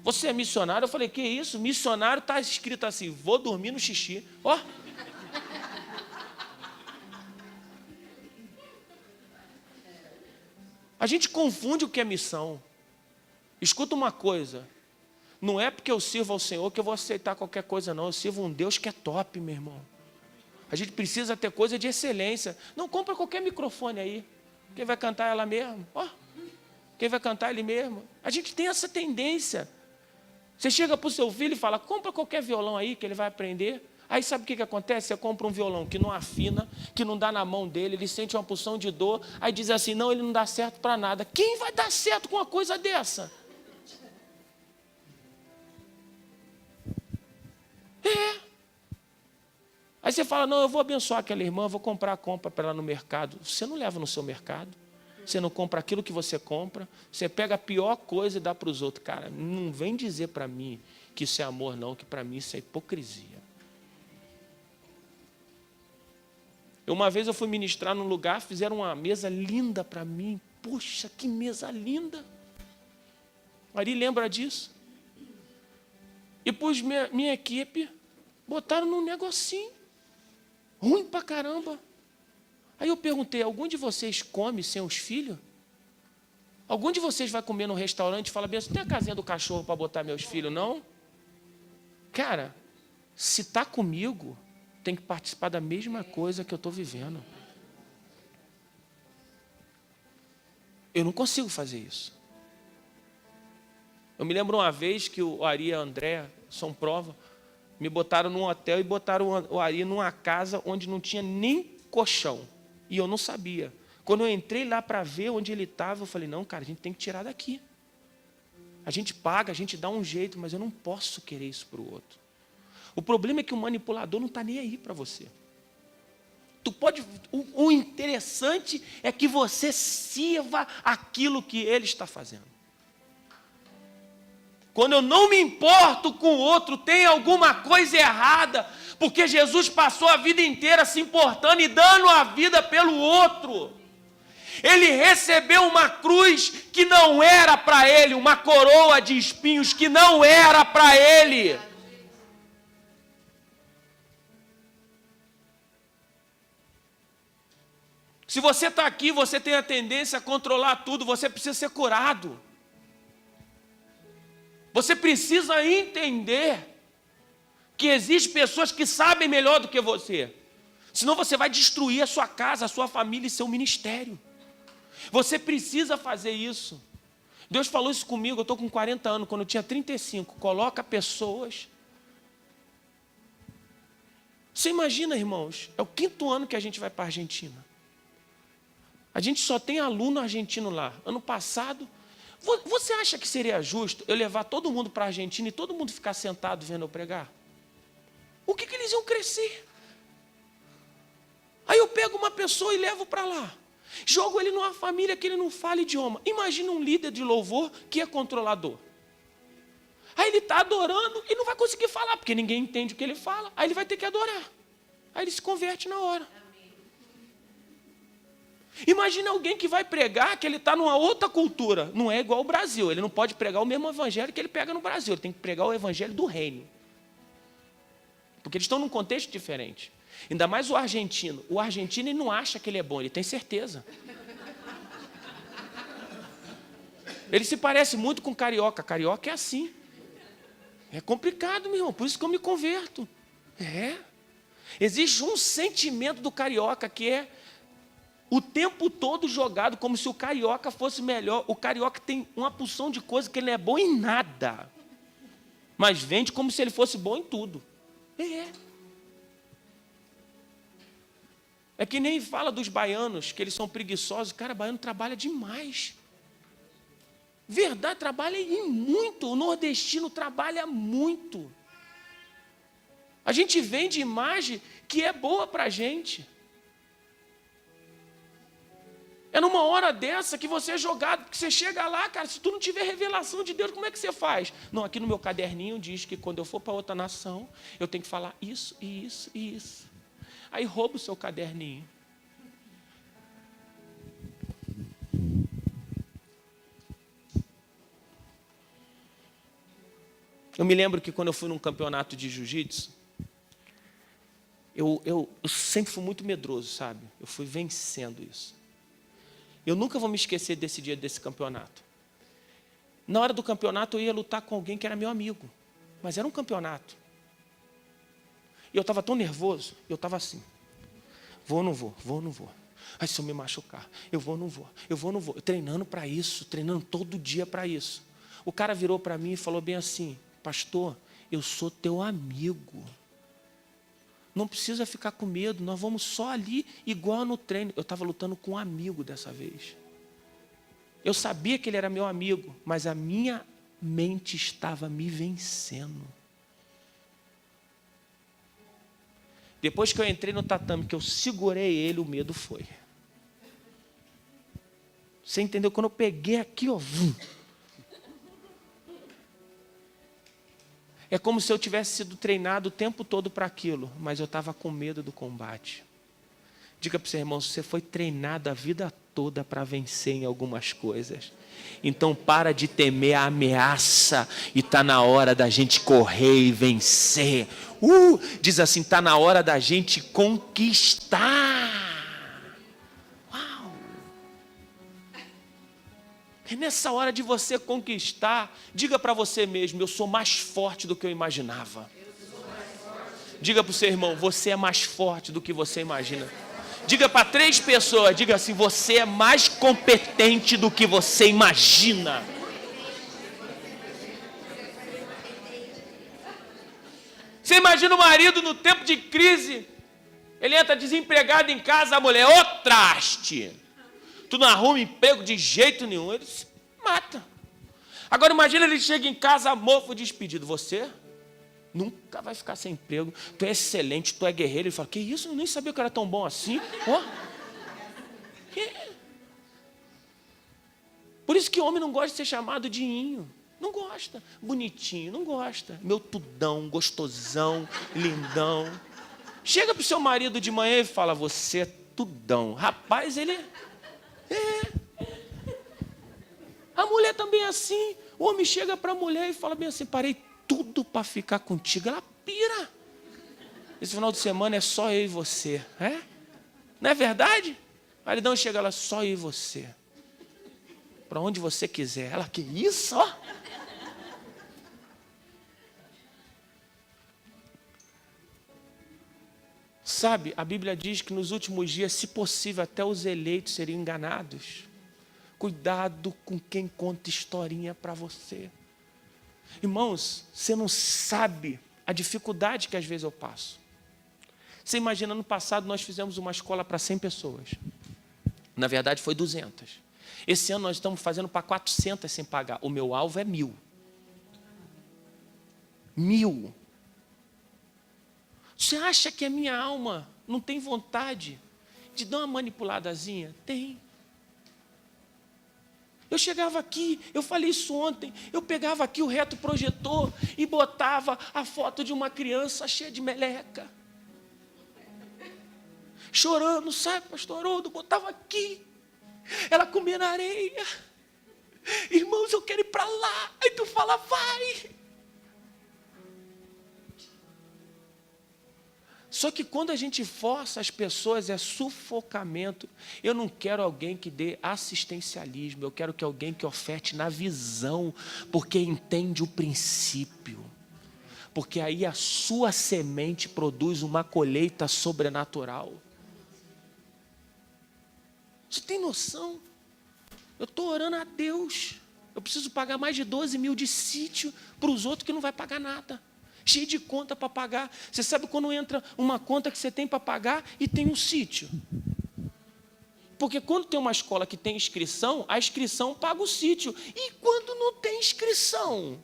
Você é missionário? Eu falei, que isso? Missionário está escrito assim, vou dormir no xixi. Ó. A gente confunde o que é missão. Escuta uma coisa. Não é porque eu sirvo ao Senhor que eu vou aceitar qualquer coisa, não. Eu sirvo um Deus que é top, meu irmão. A gente precisa ter coisa de excelência. Não compra qualquer microfone aí. Quem vai cantar ela mesmo? Ó. Quem vai cantar ele mesmo? A gente tem essa tendência. Você chega para o seu filho e fala, compra qualquer violão aí que ele vai aprender. Aí sabe o que acontece? Você compra um violão que não afina, que não dá na mão dele, ele sente uma porção de dor, aí diz assim, não, ele não dá certo para nada. Quem vai dar certo com uma coisa dessa? Aí você fala, não, eu vou abençoar aquela irmã, vou comprar a compra para ela no mercado. Você não leva no seu mercado. Você não compra aquilo que você compra. Você pega a pior coisa e dá para os outros. Cara, não vem dizer para mim que isso é amor, não, que para mim isso é hipocrisia. Uma vez eu fui ministrar num lugar, fizeram uma mesa linda para mim. Poxa, que mesa linda. Ari lembra disso? E pus minha equipe, botaram num negocinho. Ruim pra caramba. Aí eu perguntei, algum de vocês come sem os filhos? Algum de vocês vai comer no restaurante e fala, Benção, tem a casinha do cachorro para botar meus filhos, não? Cara, se está comigo, tem que participar da mesma coisa que eu estou vivendo. Eu não consigo fazer isso. Eu me lembro uma vez que o Ari e a André são prova, me botaram num hotel e botaram o Ari numa casa onde não tinha nem colchão. E eu não sabia. Quando eu entrei lá para ver onde ele estava, eu falei, não, cara, a gente tem que tirar daqui. A gente paga, a gente dá um jeito, mas eu não posso querer isso para o outro. O problema é que o manipulador não está nem aí para você. O interessante é que você sirva aquilo que ele está fazendo. Quando eu não me importo com o outro, tem alguma coisa errada, porque Jesus passou a vida inteira se importando e dando a vida pelo outro. Ele recebeu uma cruz que não era para ele, uma coroa de espinhos que não era para ele. Se você está aqui, você tem a tendência a controlar tudo, você precisa ser curado. Você precisa entender que existem pessoas que sabem melhor do que você. Senão você vai destruir a sua casa, a sua família e seu ministério. Você precisa fazer isso. Deus falou isso comigo, eu estou com 40 anos, quando eu tinha 35. Coloca pessoas. Você imagina, irmãos, é o 5º ano que a gente vai para a Argentina. A gente só tem aluno argentino lá. Ano passado, você acha que seria justo eu levar todo mundo para a Argentina e todo mundo ficar sentado vendo eu pregar? O que eles iam crescer? Aí eu pego uma pessoa e levo para lá. Jogo ele numa família que ele não fala idioma. Imagina um líder de louvor que é controlador. Aí ele está adorando e não vai conseguir falar, porque ninguém entende o que ele fala. Aí ele vai ter que adorar. Aí ele se converte na hora. Imagina alguém que vai pregar que ele está numa outra cultura. Não é igual ao Brasil. Ele não pode pregar o mesmo evangelho que ele pega no Brasil. Ele tem que pregar o evangelho do reino. Porque eles estão num contexto diferente. Ainda mais o argentino. O argentino ele não acha que ele é bom, ele tem certeza. Ele se parece muito com carioca. Carioca é assim. É complicado, meu irmão. Por isso que eu me converto. Existe um sentimento do carioca que é o tempo todo jogado como se o carioca fosse melhor. O carioca tem uma porção de coisa que ele não é bom em nada. Mas vende como se ele fosse bom em tudo. É que nem fala dos baianos, que eles são preguiçosos. Cara, baiano trabalha demais. Verdade, trabalha e muito. O nordestino trabalha muito. A gente vende imagem que é boa para a gente. É numa hora dessa que você é jogado, porque você chega lá, cara, se tu não tiver revelação de Deus, como é que você faz? Não, aqui no meu caderninho diz que quando eu for para outra nação, eu tenho que falar isso e isso e isso. Aí rouba o seu caderninho. Eu me lembro que quando eu fui num campeonato de jiu-jitsu, eu sempre fui muito medroso, sabe? Eu fui vencendo isso. Eu nunca vou me esquecer desse dia, desse campeonato. Na hora do campeonato, eu ia lutar com alguém que era meu amigo. Mas era um campeonato. E eu estava tão nervoso, eu estava assim. Vou ou não vou? Vou ou não vou? Aí se eu me machucar, eu vou ou não vou? Eu vou ou não vou? Eu treinando para isso, treinando todo dia para isso. O cara virou para mim e falou bem assim, pastor, eu sou teu amigo. Não precisa ficar com medo, nós vamos só ali, igual no treino. Eu estava lutando com um amigo dessa vez. Eu sabia que ele era meu amigo, mas a minha mente estava me vencendo. Depois que eu entrei no tatame, que eu segurei ele, o medo foi. Você entendeu? Quando eu peguei aqui, ó, vum. É como se eu tivesse sido treinado o tempo todo para aquilo, mas eu estava com medo do combate. Diga para o seu irmão, você foi treinado a vida toda para vencer em algumas coisas. Então para de temer a ameaça e está na hora da gente correr e vencer. Diz assim, está na hora da gente conquistar. Uau! É nessa hora de você conquistar, diga para você mesmo, eu sou mais forte do que eu imaginava. Diga para o seu irmão, você é mais forte do que você imagina. Diga para 3 pessoas, diga assim, você é mais competente do que você imagina. Você imagina o marido no tempo de crise, ele entra desempregado em casa, a mulher, ô traste, tu não arruma emprego de jeito nenhum, ele se mata. Agora imagina ele chega em casa, mofo, despedido, você nunca vai ficar sem emprego, tu é excelente, tu é guerreiro. Ele fala, que isso, eu nem sabia que eu era tão bom assim. Por isso que homem não gosta de ser chamado de inho, não gosta, bonitinho, não gosta, meu tudão, gostosão, lindão. Chega para o seu marido de manhã e fala, você é tudão. Rapaz, ele a mulher também é assim, o homem chega para a mulher e fala bem assim, parei tudo para ficar contigo, ela pira. Esse final de semana é só eu e você, não é verdade? O maridão chega lá, só eu e você, para onde você quiser. Ela, que isso, ó. Sabe, a Bíblia diz que nos últimos dias, se possível, até os eleitos seriam enganados. Cuidado com quem conta historinha para você. Irmãos, você não sabe a dificuldade que às vezes eu passo. Você imagina, no passado nós fizemos uma escola para 100 pessoas. Na verdade foi 200. Esse ano nós estamos fazendo para 400 sem pagar. O meu alvo é 1000. 1000. Você acha que a minha alma não tem vontade de dar uma manipuladazinha? Tem. Eu chegava aqui, eu falei isso ontem, eu pegava aqui o retroprojetor e botava a foto de uma criança cheia de meleca. Chorando, sabe, pastor Haroldo, botava aqui, ela comendo areia. Irmãos, eu quero ir para lá. Aí tu fala, vai. Só que quando a gente força as pessoas, é sufocamento. Eu não quero alguém que dê assistencialismo, eu quero que alguém que oferte na visão, porque entende o princípio. Porque aí a sua semente produz uma colheita sobrenatural. Você tem noção? Eu estou orando a Deus. Eu preciso pagar mais de 12 mil de sítio para os outros que não vai pagar nada. Cheio de conta para pagar. Você sabe quando entra uma conta que você tem para pagar e tem um sítio? Porque quando tem uma escola que tem inscrição, a inscrição paga o sítio. E quando não tem inscrição?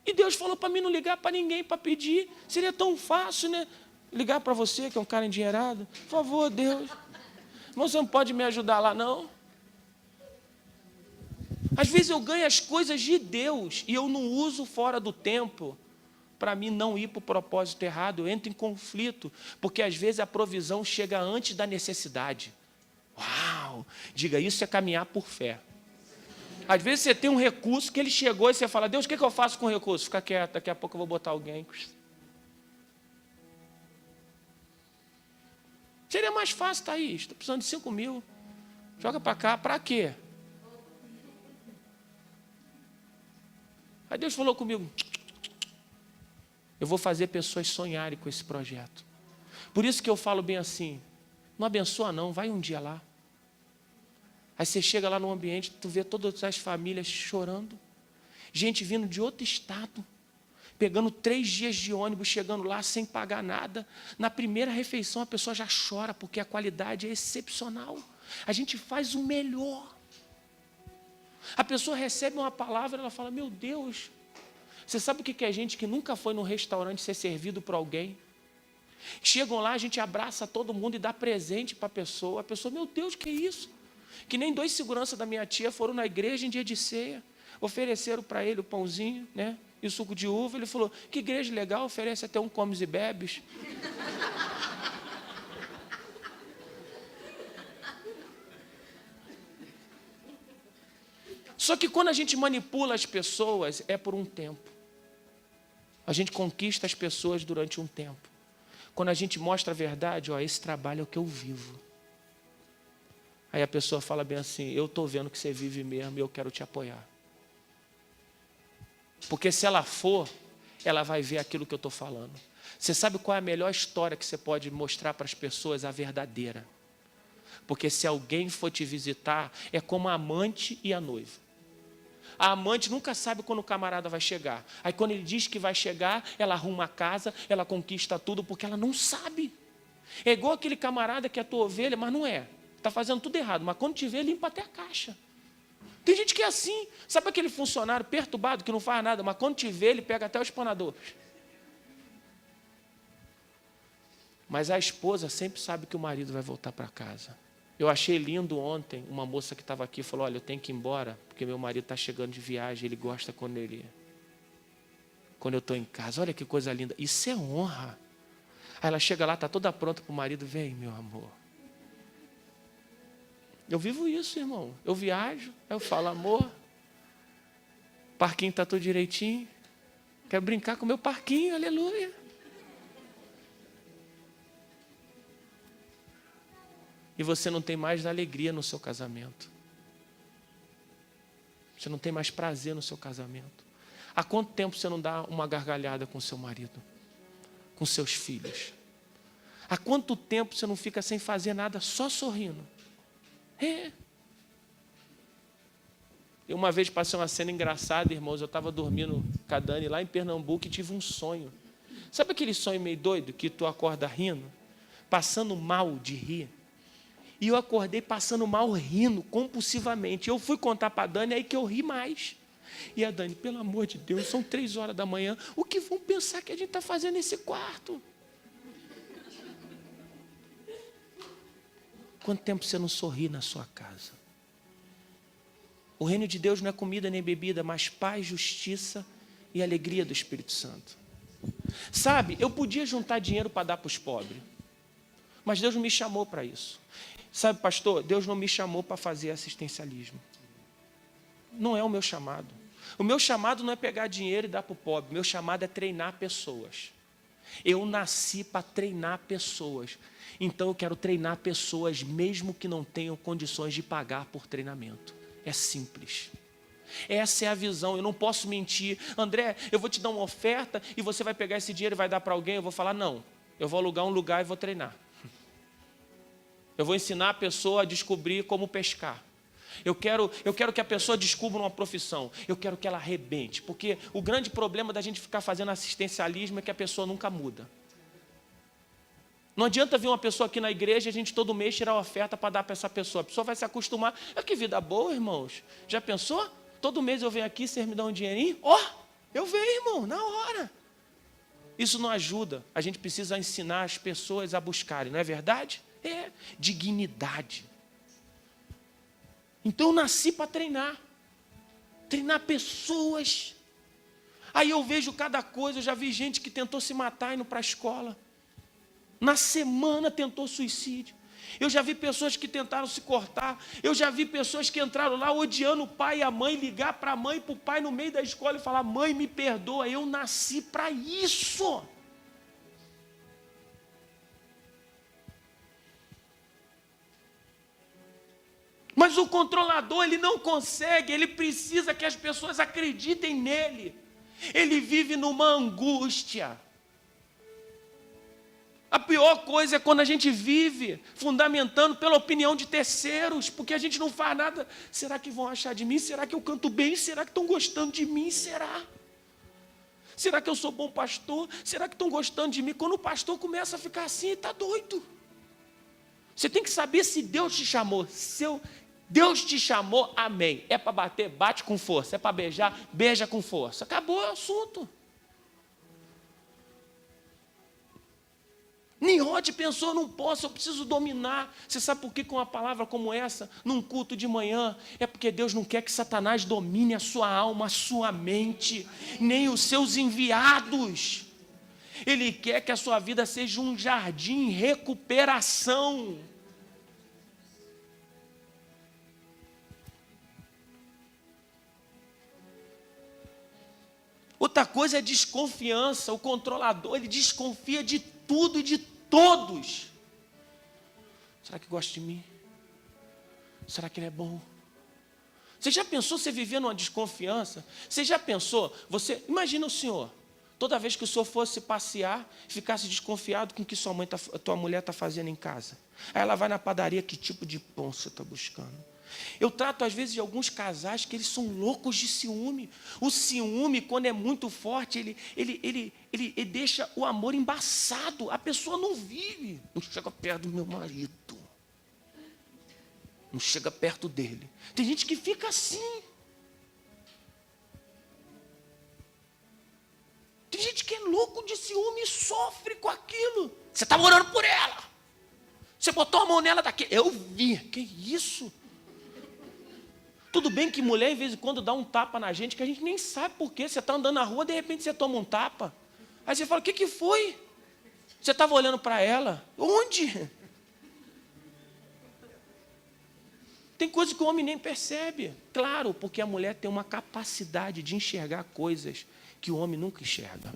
E Deus falou para mim não ligar para ninguém para pedir. Seria tão fácil, né? Ligar para você, que é um cara endinheirado. Por favor, Deus. Você não pode me ajudar lá, não? Às vezes eu ganho as coisas de Deus e eu não uso fora do tempo para mim não ir para o propósito errado. Eu entro em conflito, porque às vezes a provisão chega antes da necessidade. Uau! Diga, isso é caminhar por fé. Às vezes você tem um recurso que ele chegou e você fala, Deus, o que eu faço com o recurso? Fica quieto, daqui a pouco eu vou botar alguém. Seria mais fácil, Thaís, estou precisando de 5 mil. Joga para cá, para quê? Aí Deus falou comigo, eu vou fazer pessoas sonharem com esse projeto. Por isso que eu falo bem assim, não abençoa não, vai um dia lá. Aí você chega lá no ambiente, tu vê todas as famílias chorando, gente vindo de outro estado, pegando 3 dias de ônibus, chegando lá sem pagar nada. Na primeira refeição a pessoa já chora, porque a qualidade é excepcional. A gente faz o melhor. A pessoa recebe uma palavra, ela fala, meu Deus, você sabe o que é gente que nunca foi num restaurante ser servido por alguém? Chegam lá, a gente abraça todo mundo e dá presente para a pessoa, meu Deus, que é isso? Que nem 2 seguranças da minha tia foram na igreja em dia de ceia, ofereceram para ele o pãozinho, né, e o suco de uva. Ele falou, que igreja legal, oferece até um comes e bebes. Só que quando a gente manipula as pessoas, é por um tempo. A gente conquista as pessoas durante um tempo. Quando a gente mostra a verdade, ó, esse trabalho é o que eu vivo. Aí a pessoa fala bem assim, eu estou vendo que você vive mesmo e eu quero te apoiar. Porque se ela for, ela vai ver aquilo que eu estou falando. Você sabe qual é a melhor história que você pode mostrar para as pessoas? A verdadeira. Porque se alguém for te visitar, é como a amante e a noiva. A amante nunca sabe quando o camarada vai chegar. Aí quando ele diz que vai chegar, ela arruma a casa, ela conquista tudo, porque ela não sabe. É igual aquele camarada que é tua ovelha, mas não é. Está fazendo tudo errado, mas quando te vê, limpa até a caixa. Tem gente que é assim. Sabe aquele funcionário perturbado que não faz nada, mas quando te vê, ele pega até o espanador. Mas a esposa sempre sabe que o marido vai voltar para casa. Eu achei lindo ontem, uma moça que estava aqui falou, olha, eu tenho que ir embora, porque meu marido está chegando de viagem, ele gosta quando eu estou em casa. Olha que coisa linda, isso é honra. Aí ela chega lá, está toda pronta para o marido, vem meu amor. Eu vivo isso, irmão. Eu viajo, aí eu falo, amor, parquinho está tudo direitinho, quero brincar com o meu parquinho, aleluia. E você não tem mais alegria no seu casamento. Você não tem mais prazer no seu casamento. Há quanto tempo você não dá uma gargalhada com seu marido? Com seus filhos? Há quanto tempo você não fica sem fazer nada, só sorrindo? Eu uma vez passei uma cena engraçada, irmãos. Eu estava dormindo com a Dani lá em Pernambuco e tive um sonho. Sabe aquele sonho meio doido que tu acorda rindo? Passando mal de rir. E eu acordei passando mal, rindo compulsivamente. Eu fui contar para a Dani, aí que eu ri mais. E a Dani, pelo amor de Deus, são 3 horas da manhã. O que vão pensar que a gente está fazendo nesse quarto? Quanto tempo você não sorri na sua casa? O reino de Deus não é comida nem bebida, mas paz, justiça e alegria do Espírito Santo. Sabe, eu podia juntar dinheiro para dar para os pobres, mas Deus não me chamou para isso. Sabe, pastor, Deus não me chamou para fazer assistencialismo. Não é o meu chamado. O meu chamado não é pegar dinheiro e dar para o pobre. O meu chamado é treinar pessoas. Eu nasci para treinar pessoas. Então eu quero treinar pessoas mesmo que não tenham condições de pagar por treinamento. É simples. Essa é a visão. Eu não posso mentir. André, eu vou te dar uma oferta e você vai pegar esse dinheiro e vai dar para alguém. Eu vou falar, não. Eu vou alugar um lugar e vou treinar. Eu vou ensinar a pessoa a descobrir como pescar. Eu quero que a pessoa descubra uma profissão. Eu quero que ela arrebente. Porque o grande problema da gente ficar fazendo assistencialismo é que a pessoa nunca muda. Não adianta vir uma pessoa aqui na igreja e a gente todo mês tirar uma oferta para dar para essa pessoa. A pessoa vai se acostumar. Que vida boa, irmãos. Já pensou? Todo mês eu venho aqui, vocês me dão um dinheirinho? Eu venho, irmão, na hora. Isso não ajuda. A gente precisa ensinar as pessoas a buscarem, não é verdade? Dignidade. Então eu nasci para treinar pessoas. Aí eu vejo cada coisa. Eu já vi gente que tentou se matar indo para a escola. Na semana tentou suicídio. Eu já vi pessoas que tentaram se cortar. Eu já vi pessoas que entraram lá odiando o pai e a mãe, ligar para a mãe e para o pai no meio da escola e falar, mãe, me perdoa, eu nasci para isso. Mas o controlador, ele não consegue, ele precisa que as pessoas acreditem nele. Ele vive numa angústia. A pior coisa é quando a gente vive fundamentando pela opinião de terceiros, porque a gente não faz nada. Será que vão achar de mim? Será que eu canto bem? Será que estão gostando de mim? Será? Será que eu sou bom pastor? Será que estão gostando de mim? Quando o pastor começa a ficar assim, ele está doido. Você tem que saber se Deus te chamou. Deus te chamou, amém. É para bater, bate com força. É para beijar, beija com força. Acabou o assunto. Nimrod pensou, não posso, eu preciso dominar. Você sabe por que com uma palavra como essa, num culto de manhã? É porque Deus não quer que Satanás domine a sua alma, a sua mente, nem os seus enviados. Ele quer que a sua vida seja um jardim em recuperação. Outra coisa é desconfiança. O controlador, ele desconfia de tudo e de todos. Será que gosta de mim? Será que ele é bom? Você já pensou você viver numa desconfiança? Você já pensou? Imagina o senhor, toda vez que o senhor fosse passear, ficasse desconfiado com o que tua mulher está fazendo em casa. Aí ela vai na padaria, que tipo de pão você está buscando? Eu trato, às vezes, de alguns casais que eles são loucos de ciúme. O ciúme, quando é muito forte, ele deixa o amor embaçado. A pessoa não vive. Não chega perto do meu marido. Não chega perto dele. Tem gente que fica assim. Tem gente que é louco de ciúme e sofre com aquilo. Você estava orando por ela. Você botou a mão nela daqui. Eu vi. Que isso? Tudo bem que mulher, em vez de quando, dá um tapa na gente, que a gente nem sabe por quê. Você está andando na rua, de repente você toma um tapa. Aí você fala, o que foi? Você estava olhando para ela. Onde? Tem coisa que o homem nem percebe. Claro, porque a mulher tem uma capacidade de enxergar coisas que o homem nunca enxerga.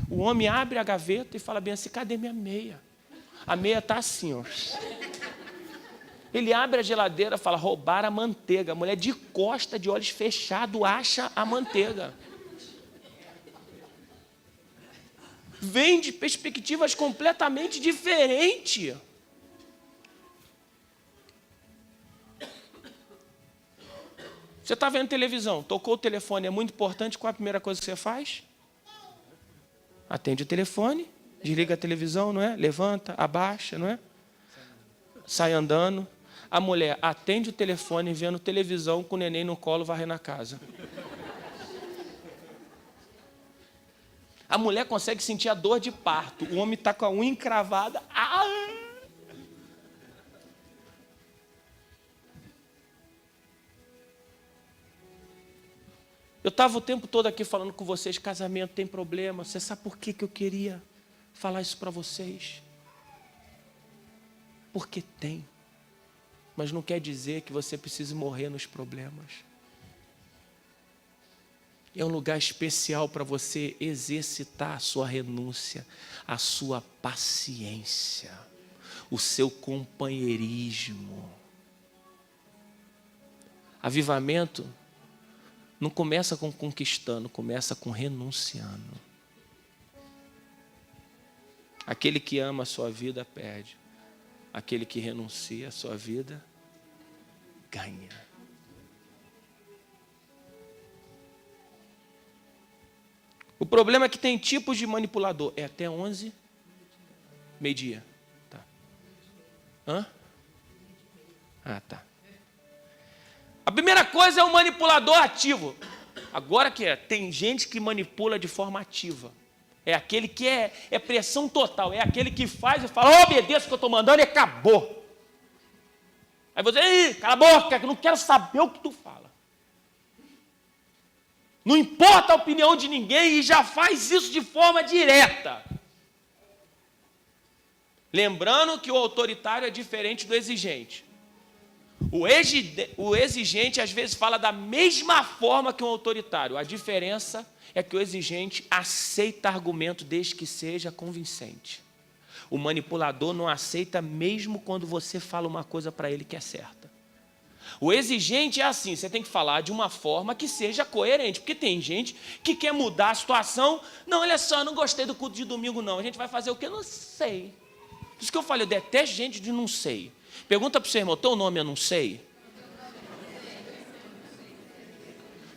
O homem abre a gaveta e fala bem assim, cadê minha meia? A meia está assim, ó. Ele abre a geladeira e fala, roubar a manteiga. A mulher de costa, de olhos fechados, acha a manteiga. Vem de perspectivas completamente diferentes. Você está vendo televisão, tocou o telefone, é muito importante, qual é a primeira coisa que você faz? Atende o telefone, desliga a televisão, não é? Levanta, abaixa, não é? Sai andando. A mulher atende o telefone, vendo televisão, com o neném no colo, varrendo a casa. A mulher consegue sentir a dor de parto. O homem está com a unha encravada. Eu estava o tempo todo aqui falando com vocês, casamento tem problema. Você sabe por que eu queria falar isso para vocês? Porque tem. Mas não quer dizer que você precise morrer nos problemas. É um lugar especial para você exercitar a sua renúncia, a sua paciência, o seu companheirismo. Avivamento não começa com conquistando, começa com renunciando. Aquele que ama a sua vida perde. Aquele que renuncia à sua vida, ganha. O problema é que tem tipos de manipulador. É até 11, meio-dia. Tá. Hã? Ah, tá. A primeira coisa é o manipulador ativo. Agora que tem gente que manipula de forma ativa. É aquele que é pressão total. É aquele que faz e fala, obedeça o que eu estou mandando e acabou. Aí você, cala a boca, que eu não quero saber o que tu fala. Não importa a opinião de ninguém e já faz isso de forma direta. Lembrando que o autoritário é diferente do exigente. O exigente às vezes fala da mesma forma que o autoritário. A diferença é que o exigente aceita argumento desde que seja convincente. O manipulador não aceita mesmo quando você fala uma coisa para ele que é certa. O exigente é assim, você tem que falar de uma forma que seja coerente, porque tem gente que quer mudar a situação. Não, olha só, não gostei do culto de domingo não, a gente vai fazer o que? Eu não sei. Por isso que eu falei, eu detesto gente de não sei. Pergunta para o seu irmão, teu nome eu não sei?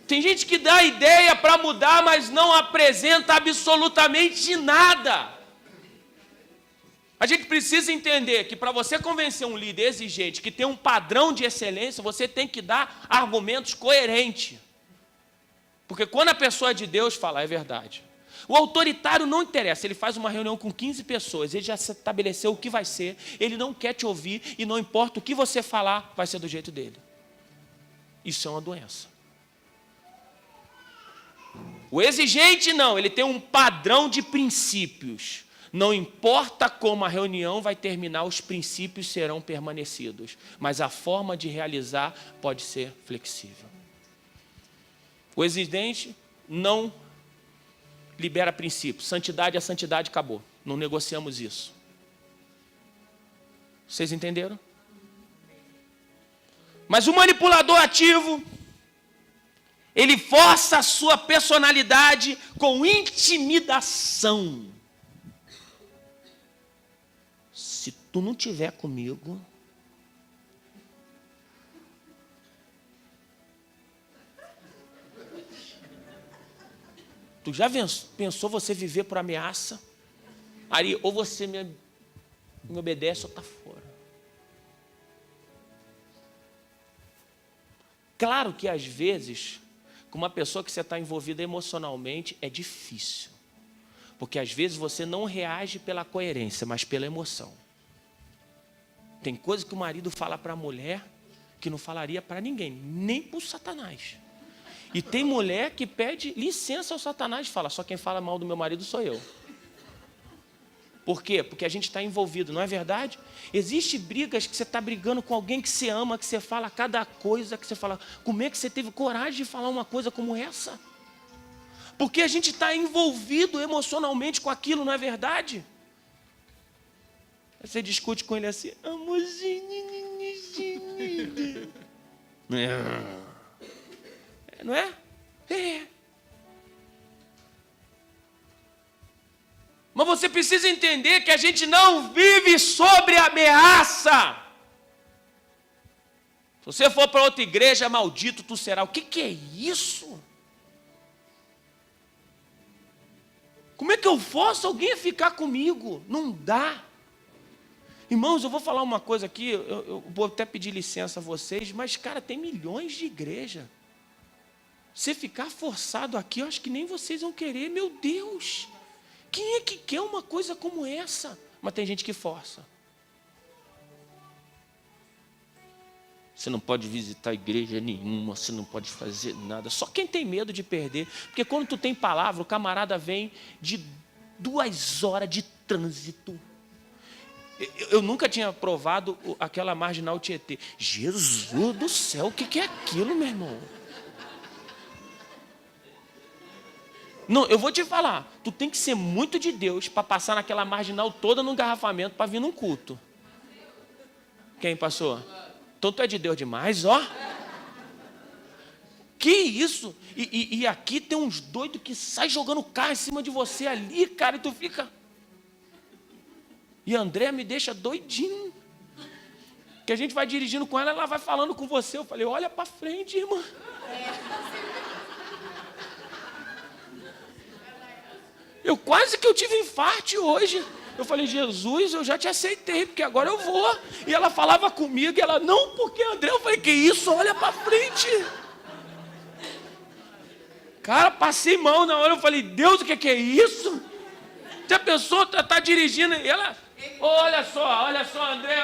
Tem gente que dá ideia para mudar, mas não apresenta absolutamente nada. A gente precisa entender que para você convencer um líder exigente, que tem um padrão de excelência, você tem que dar argumentos coerentes. Porque quando a pessoa é de Deus, fala, é verdade. O autoritário não interessa, ele faz uma reunião com 15 pessoas, ele já estabeleceu o que vai ser, ele não quer te ouvir e não importa o que você falar, vai ser do jeito dele. Isso é uma doença. O exigente não, ele tem um padrão de princípios. Não importa como a reunião vai terminar, os princípios serão permanecidos. Mas a forma de realizar pode ser flexível. O exigente não libera princípios. Santidade é santidade, acabou. Não negociamos isso. Vocês entenderam? Mas o manipulador ativo, ele força a sua personalidade com intimidação. Se tu não estiver comigo, tu já pensou você viver por ameaça? Ari, ou você me obedece ou está fora. Claro que às vezes, com uma pessoa que você está envolvida emocionalmente, é difícil. Porque às vezes você não reage pela coerência, mas pela emoção. Tem coisa que o marido fala para a mulher que não falaria para ninguém, nem para o Satanás. E tem mulher que pede licença ao Satanás e fala, só quem fala mal do meu marido sou eu. Por quê? Porque a gente está envolvido, não é verdade? Existem brigas que você está brigando com alguém que você ama, que você fala cada coisa, que você fala, como é que você teve coragem de falar uma coisa como essa? Porque a gente está envolvido emocionalmente com aquilo, não é verdade? Você discute com ele assim, amorzinho, não é? É. Mas você precisa entender que a gente não vive sobre ameaça. Se você for para outra igreja, maldito tu será. O que é isso? Como é que eu forço alguém a ficar comigo? Não dá. Irmãos, eu vou falar uma coisa aqui, eu vou até pedir licença a vocês, mas, cara, tem milhões de igrejas. Se ficar forçado aqui, eu acho que nem vocês vão querer. Meu Deus, quem é que quer uma coisa como essa? Mas tem gente que força. Você não pode visitar igreja nenhuma, você não pode fazer nada. Só quem tem medo de perder. Porque quando tu tem palavra, o camarada vem de 2 horas de trânsito. Eu nunca tinha provado aquela marginal Tietê. Jesus do céu, o que é aquilo, meu irmão? Não, eu vou te falar. Tu tem que ser muito de Deus para passar naquela marginal toda no engarrafamento para vir num culto. Quem passou? Então tu é de Deus demais, ó. Que isso? E aqui tem uns doidos que saem jogando carro em cima de você ali, cara, e tu fica... E a Andréa me deixa doidinho. Que a gente vai dirigindo com ela, ela vai falando com você. Eu falei, olha para frente, irmã. Eu quase que eu tive infarto hoje. Eu falei, Jesus, eu já te aceitei, porque agora eu vou. E ela falava comigo, e ela, não, porque André, eu falei, que isso, olha para frente. Cara, passei mal na hora, eu falei, Deus, o que é isso? Se a pessoa está dirigindo, e ela, olha só, André,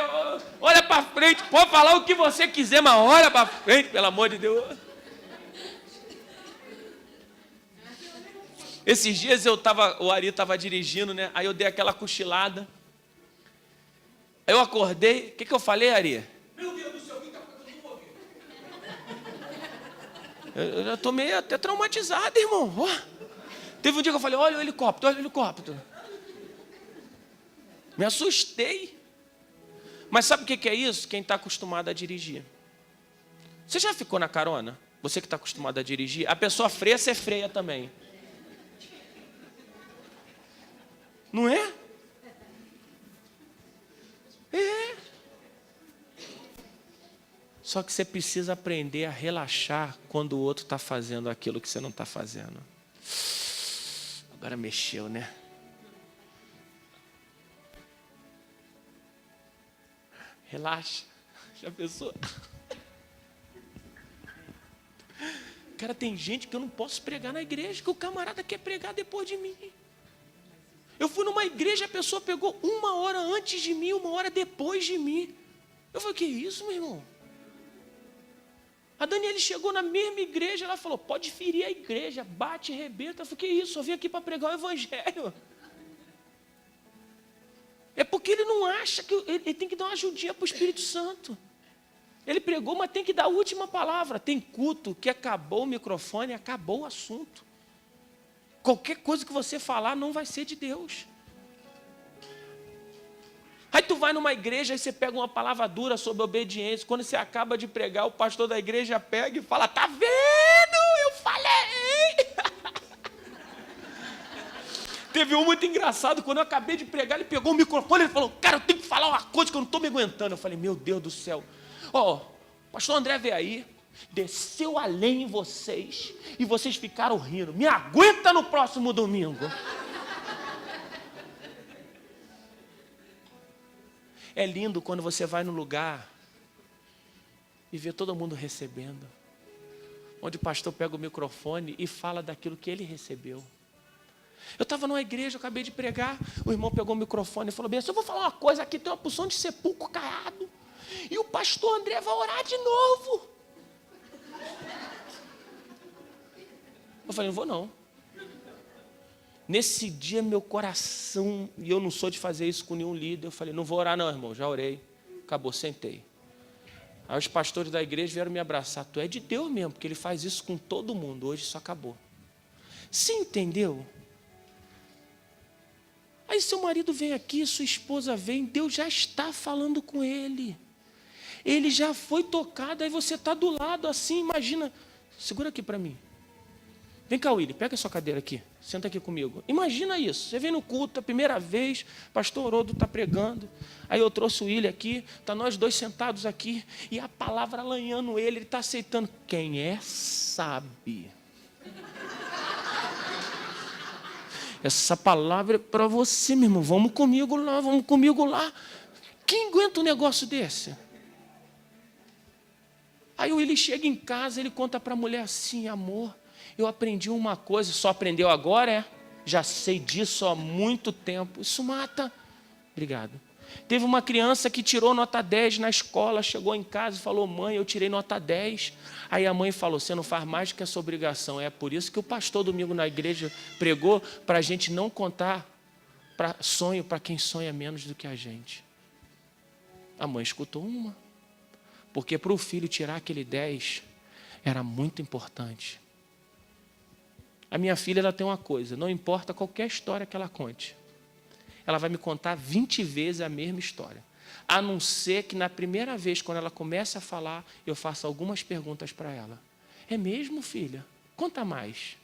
olha para frente, pode falar o que você quiser, mas olha para frente, pelo amor de Deus. Esses dias o Ari estava dirigindo, né? Aí eu dei aquela cochilada. Aí eu acordei, o que eu falei, Ari? Meu Deus do céu, o que está acontecendo? Eu já estou meio até traumatizado, irmão. Teve um dia que eu falei, olha o helicóptero. Me assustei. Mas sabe o que é isso? Quem está acostumado a dirigir. Você já ficou na carona? Você que está acostumado a dirigir, a pessoa freia, você freia também. Não é? É. Só que você precisa aprender a relaxar quando o outro está fazendo aquilo que você não está fazendo. Agora mexeu, né? Relaxa. Já pensou? Cara, tem gente que eu não posso pregar na igreja, que o camarada quer pregar depois de mim. Eu fui numa igreja, a pessoa pegou 1 hora antes de mim, 1 hora depois de mim. Eu falei, que isso, meu irmão? A Daniela chegou na mesma igreja, ela falou, pode ferir a igreja, bate, rebenta. Eu falei, que isso, eu vim aqui para pregar o evangelho. É porque ele não acha que ele tem que dar uma ajudinha para o Espírito Santo. Ele pregou, mas tem que dar a última palavra. Tem culto que acabou o microfone, acabou o assunto. Qualquer coisa que você falar não vai ser de Deus. Aí tu vai numa igreja, aí você pega uma palavra dura sobre obediência. Quando você acaba de pregar, o pastor da igreja pega e fala, tá vendo? Eu falei! Teve um muito engraçado, quando eu acabei de pregar, ele pegou o microfone e falou, cara, eu tenho que falar uma coisa que eu não estou me aguentando. Eu falei, meu Deus do céu. Ó, o pastor André veio aí, desceu além em vocês, e vocês ficaram rindo. Me aguenta no próximo domingo. É lindo quando você vai no lugar e vê todo mundo recebendo. Onde o pastor pega o microfone e fala daquilo que ele recebeu. Eu estava numa igreja, eu acabei de pregar, o irmão pegou o microfone e falou, bem, eu vou falar uma coisa aqui, tem uma porção de sepulcro caiado, e o pastor André vai orar de novo. Eu falei, não vou não. Nesse dia, meu coração, e eu não sou de fazer isso com nenhum líder, eu falei, não vou orar não, irmão, já orei, acabou, sentei. Aí os pastores da igreja vieram me abraçar, tu é de Deus mesmo, porque ele faz isso com todo mundo, hoje isso acabou. Você entendeu? Aí seu marido vem aqui, sua esposa vem, Deus já está falando com ele. Ele já foi tocado, aí você está do lado assim, imagina. Segura aqui para mim. Vem cá, Willy, pega a sua cadeira aqui, senta aqui comigo. Imagina isso, você vem no culto, a primeira vez, pastor Orodo está pregando, aí eu trouxe o Willy aqui, está nós dois sentados aqui, e a palavra lanhando ele está aceitando. Quem é, sabe. Essa palavra é para você, meu irmão. Vamos comigo lá, vamos comigo lá. Quem aguenta um negócio desse? Aí ele chega em casa, ele conta para a mulher assim, amor, eu aprendi uma coisa, só aprendeu agora, é? Já sei disso há muito tempo. Isso mata. Obrigado. Teve uma criança que tirou nota 10 na escola, chegou em casa e falou, mãe, eu tirei nota 10. Aí a mãe falou, você não faz mais do que a sua obrigação. É por isso que o pastor domingo na igreja pregou para a gente não contar sonho para quem sonha menos do que a gente. A mãe escutou uma. Porque para o filho tirar aquele 10 era muito importante. A minha filha ela tem uma coisa, não importa qualquer história que ela conte. Ela vai me contar 20 vezes a mesma história. A não ser que na primeira vez, quando ela começa a falar, eu faça algumas perguntas para ela. É mesmo, filha? Conta mais.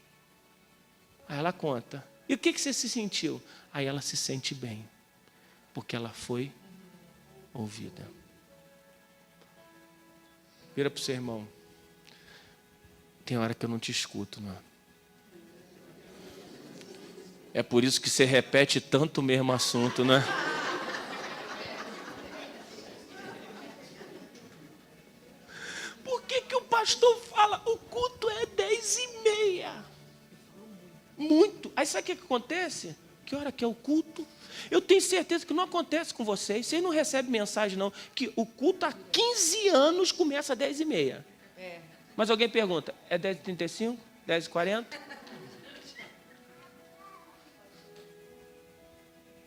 Aí ela conta. E o que você se sentiu? Aí ela se sente bem. Porque ela foi ouvida. Vira para o seu irmão. Tem hora que eu não te escuto, não é? É por isso que você repete tanto o mesmo assunto, né? Por que o pastor fala, o culto é 10h30? Muito. Aí sabe o que acontece? Que hora que é o culto? Eu tenho certeza que não acontece com vocês. Vocês não recebem mensagem, não. Que o culto há 15 anos começa às 10h30. É. Mas alguém pergunta, é 10h35? 10h40?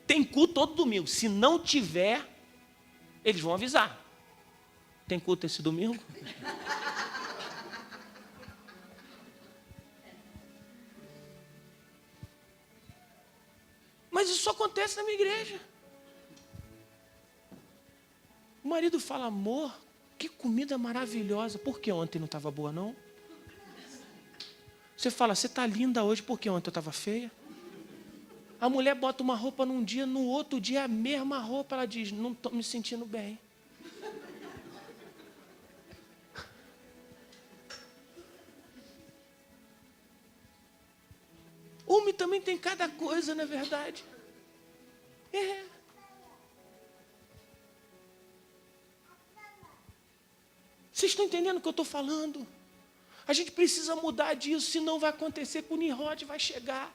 Tem culto todo domingo. Se não tiver, eles vão avisar. Tem culto esse domingo? Mas isso só acontece na minha igreja. O marido fala, amor, que comida maravilhosa. Por que ontem não estava boa, não? Você fala, você está linda hoje, por que ontem eu estava feia? A mulher bota uma roupa num dia, no outro dia a mesma roupa, ela diz, não estou me sentindo bem. mãe tem cada coisa, não é verdade? É. Vocês estão entendendo o que eu estou falando? A gente precisa mudar disso, senão vai acontecer que o Nimrod vai chegar.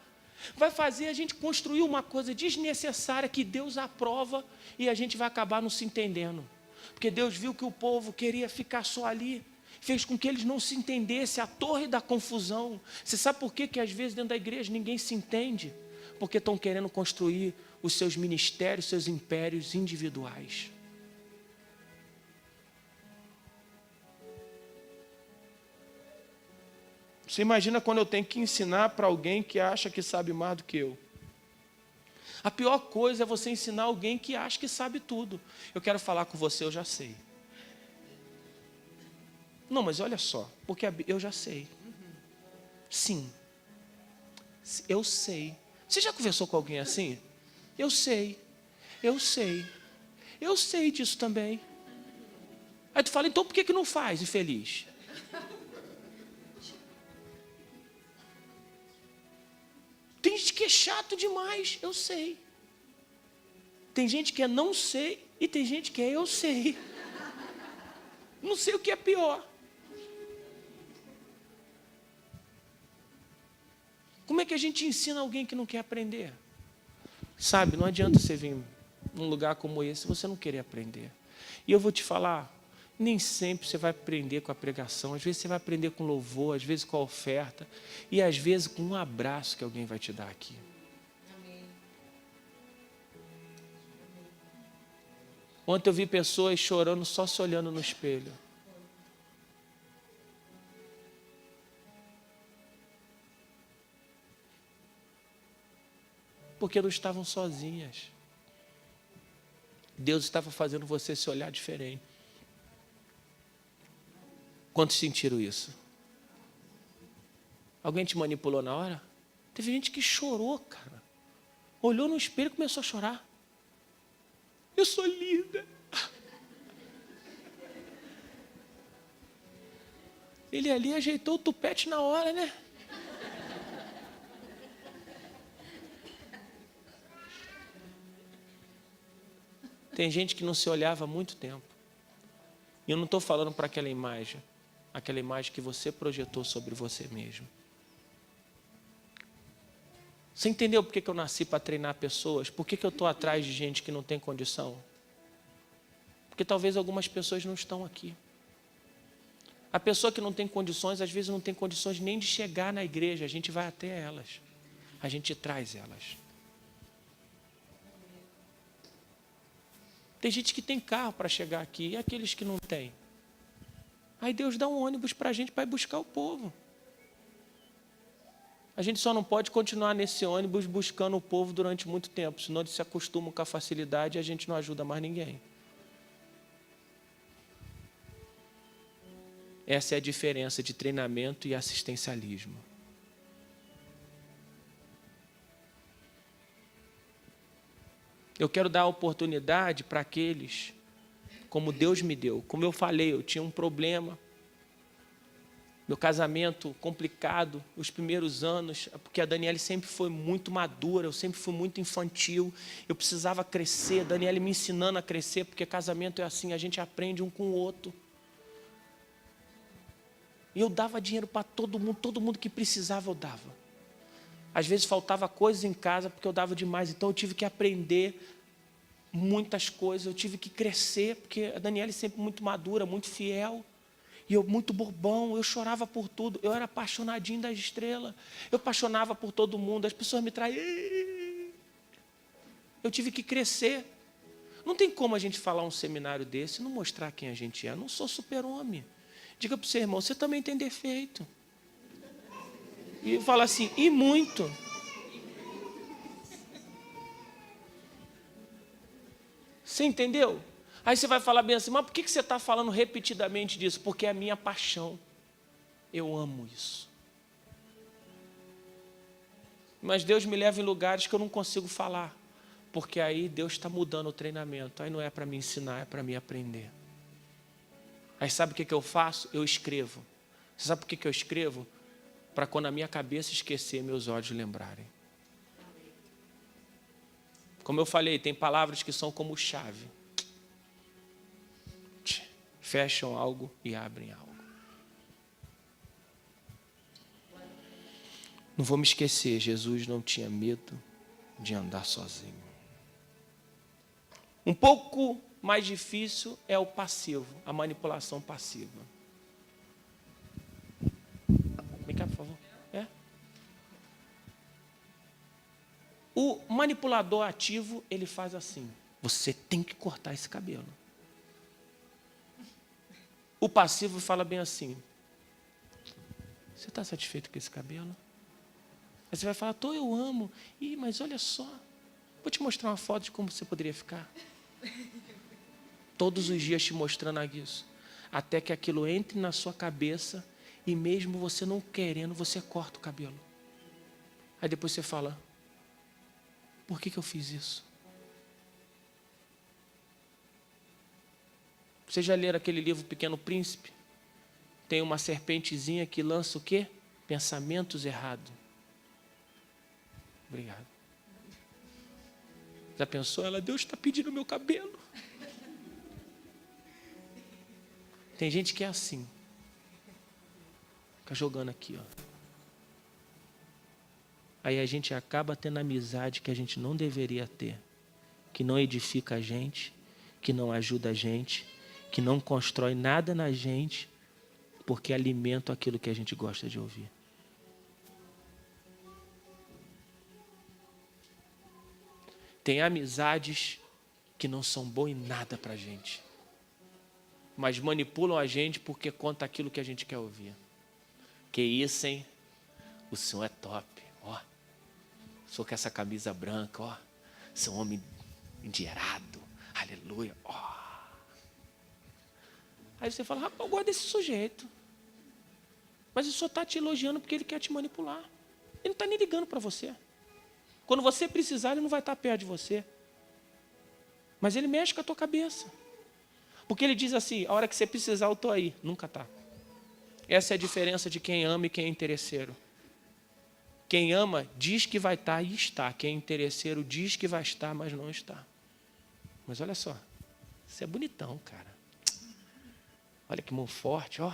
Vai fazer a gente construir uma coisa desnecessária que Deus aprova e a gente vai acabar não se entendendo. Porque Deus viu que o povo queria ficar só ali, fez com que eles não se entendessem, a torre da confusão. Você sabe por que às vezes dentro da igreja ninguém se entende? Porque estão querendo construir os seus ministérios, seus impérios individuais. Você imagina quando eu tenho que ensinar para alguém que acha que sabe mais do que eu. A pior coisa é você ensinar alguém que acha que sabe tudo. Eu quero falar com você, eu já sei. Não, mas olha só, porque eu já sei. Sim, eu sei. Você já conversou com alguém assim? Eu sei disso também. Aí tu fala, então por que não faz, infeliz? Tem gente que é chato demais, eu sei. Tem gente que é não sei e tem gente que é eu sei. Não sei o que é pior. Como é que a gente ensina alguém que não quer aprender? Sabe, não adianta você vir num lugar como esse se você não querer aprender. E eu vou te falar, nem sempre você vai aprender com a pregação, às vezes você vai aprender com louvor, às vezes com a oferta, e às vezes com um abraço que alguém vai te dar aqui. Amém. Ontem eu vi pessoas chorando só se olhando no espelho. Porque não estavam sozinhas. Deus estava fazendo você se olhar diferente. Quantos sentiram isso? Alguém te manipulou na hora? Teve gente que chorou, cara. Olhou no espelho e começou a chorar. Eu sou linda. Ele ali ajeitou o tupete na hora, né? Tem gente que não se olhava há muito tempo. E eu não estou falando para aquela imagem que você projetou sobre você mesmo. Você entendeu por que eu nasci para treinar pessoas? Por que eu estou atrás de gente que não tem condição? Porque talvez algumas pessoas não estão aqui. A pessoa que não tem condições, às vezes não tem condições nem de chegar na igreja. A gente vai até elas. A gente traz elas. Tem gente que tem carro para chegar aqui, e aqueles que não têm? Aí Deus dá um ônibus para a gente para ir buscar o povo. A gente só não pode continuar nesse ônibus buscando o povo durante muito tempo, senão eles se acostumam com a facilidade e a gente não ajuda mais ninguém. Essa é a diferença de treinamento e assistencialismo. Eu quero dar a oportunidade para aqueles, como Deus me deu. Como eu falei, eu tinha um problema. Meu casamento complicado, os primeiros anos, porque a Daniele sempre foi muito madura, eu sempre fui muito infantil. Eu precisava crescer, a Daniele me ensinando a crescer, porque casamento é assim, a gente aprende um com o outro. E eu dava dinheiro para todo mundo que precisava eu dava. Às vezes faltava coisas em casa porque eu dava demais, então eu tive que aprender muitas coisas, eu tive que crescer, porque a Daniele sempre muito madura, muito fiel, e eu muito bobão, eu chorava por tudo, eu era apaixonadinho das estrelas, eu apaixonava por todo mundo, as pessoas me traíam, eu tive que crescer. Não tem como a gente falar um seminário desse e não mostrar quem a gente é. Eu não sou super-homem. Diga para o seu irmão, você também tem defeito. E fala assim, e muito. Você entendeu? Aí você vai falar bem assim, mas por que você está falando repetidamente disso? Porque é a minha paixão. Eu amo isso. Mas Deus me leva em lugares que eu não consigo falar. Porque aí Deus está mudando o treinamento. Aí não é para me ensinar, é para me aprender. Aí sabe o que eu faço? Eu escrevo. Você sabe por que eu escrevo? Para quando a minha cabeça esquecer, meus olhos lembrarem. Como eu falei, tem palavras que são como chave. Fecham algo e abrem algo. Não vou me esquecer, Jesus não tinha medo de andar sozinho. Um pouco mais difícil é o passivo, a manipulação passiva. Vem cá, por favor. O manipulador ativo, ele faz assim: você tem que cortar esse cabelo. O passivo fala bem assim: você está satisfeito com esse cabelo? Aí você vai falar: tô, eu amo. Ih, mas olha só, vou te mostrar uma foto de como você poderia ficar. Todos os dias te mostrando isso, até que aquilo entre na sua cabeça e mesmo você não querendo, você corta o cabelo. Aí depois você fala: por que eu fiz isso? Vocês já leram aquele livro Pequeno Príncipe? Tem uma serpentezinha que lança o quê? Pensamentos errados. Obrigado. Já pensou? Ela, Deus está pedindo meu cabelo. Tem gente que é assim. Fica jogando aqui, ó. Aí a gente acaba tendo amizade que a gente não deveria ter. Que não edifica a gente, que não ajuda a gente, que não constrói nada na gente, porque alimenta aquilo que a gente gosta de ouvir. Tem amizades que não são boas em nada para a gente, mas manipulam a gente porque conta aquilo que a gente quer ouvir. Que isso, hein? O senhor é top, ó. Sou com essa camisa branca, ó. Sou um homem endinheirado, aleluia, ó. Aí você fala: rapaz, eu gosto desse sujeito. Mas ele só está te elogiando porque ele quer te manipular. Ele não está nem ligando para você. Quando você precisar, ele não vai estar perto de você. Mas ele mexe com a tua cabeça. Porque ele diz assim: a hora que você precisar, eu estou aí. Nunca está. Essa é a diferença de quem ama e quem é interesseiro. Quem ama diz que vai estar e está. Quem é interesseiro diz que vai estar, mas não está. Mas olha só, você é bonitão, cara. Olha que mão forte, ó.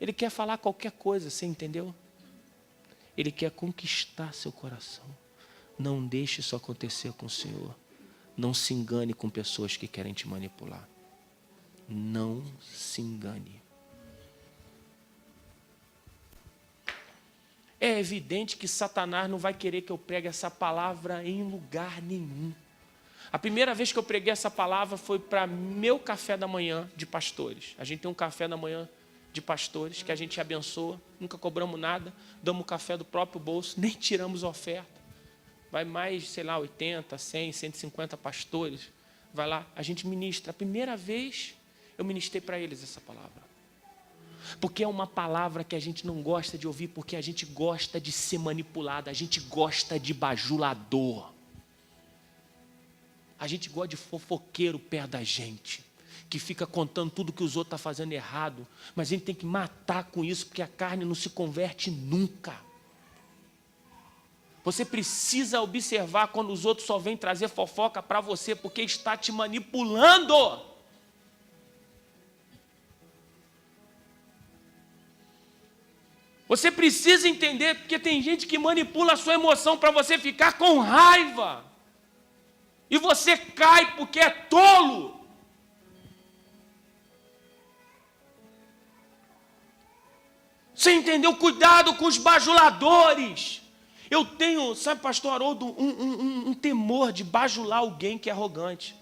Ele quer falar qualquer coisa, você entendeu? Ele quer conquistar seu coração. Não deixe isso acontecer com o Senhor. Não se engane com pessoas que querem te manipular. Não se engane. É evidente que Satanás não vai querer que eu pregue essa palavra em lugar nenhum. A primeira vez que eu preguei essa palavra foi para meu café da manhã de pastores. A gente tem um café da manhã de pastores que a gente abençoa, nunca cobramos nada, damos o café do próprio bolso, nem tiramos oferta. Vai mais, 80, 100, 150 pastores. Vai lá, a gente ministra. A primeira vez eu ministrei para eles essa palavra. Porque é uma palavra que a gente não gosta de ouvir, porque a gente gosta de ser manipulado, a gente gosta de bajulador. A gente gosta de fofoqueiro perto da gente, que fica contando tudo que os outros estão fazendo errado, mas a gente tem que matar com isso, porque a carne não se converte nunca. Você precisa observar quando os outros só vêm trazer fofoca para você, porque está te manipulando. Você precisa entender, porque tem gente que manipula a sua emoção para você ficar com raiva. E você cai porque é tolo. Você entendeu? Cuidado com os bajuladores. Eu tenho, sabe, pastor Haroldo, um temor de bajular alguém que é arrogante.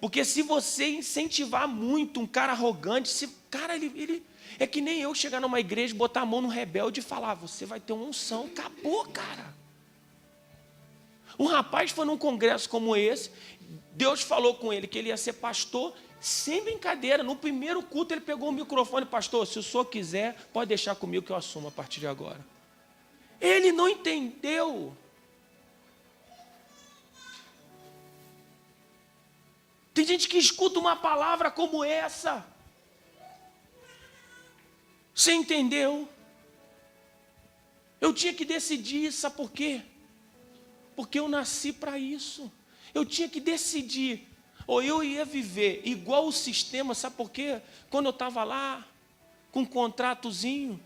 Porque se você incentivar muito um cara arrogante, cara, ele é que nem eu chegar numa igreja, botar a mão no rebelde e falar: você vai ter uma unção. Acabou, cara. Um rapaz foi num congresso como esse, Deus falou com ele que ele ia ser pastor, sem brincadeira. No primeiro culto ele pegou o microfone: pastor, se o senhor quiser, pode deixar comigo que eu assumo a partir de agora. Ele não entendeu. Tem gente que escuta uma palavra como essa. Você entendeu? Eu tinha que decidir, sabe por quê? porque eu nasci para isso. Eu tinha que decidir, ou eu ia viver igual o sistema, sabe por quê? Quando eu estava lá, com um contratozinho,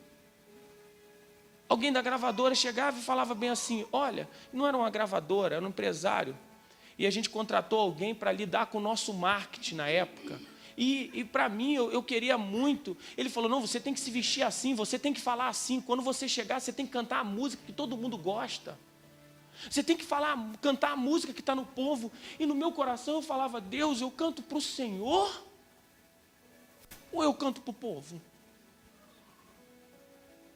alguém da gravadora chegava e falava bem assim, olha, não era uma gravadora, era um empresário, e a gente contratou alguém para lidar com o nosso marketing na época. E para mim, eu queria muito. Ele falou, não, você tem que se vestir assim, você tem que falar assim. Quando você chegar, você tem que cantar a música que todo mundo gosta. Você tem que cantar a música que está no povo. E no meu coração eu falava, Deus, eu canto para o Senhor ou eu canto para o povo?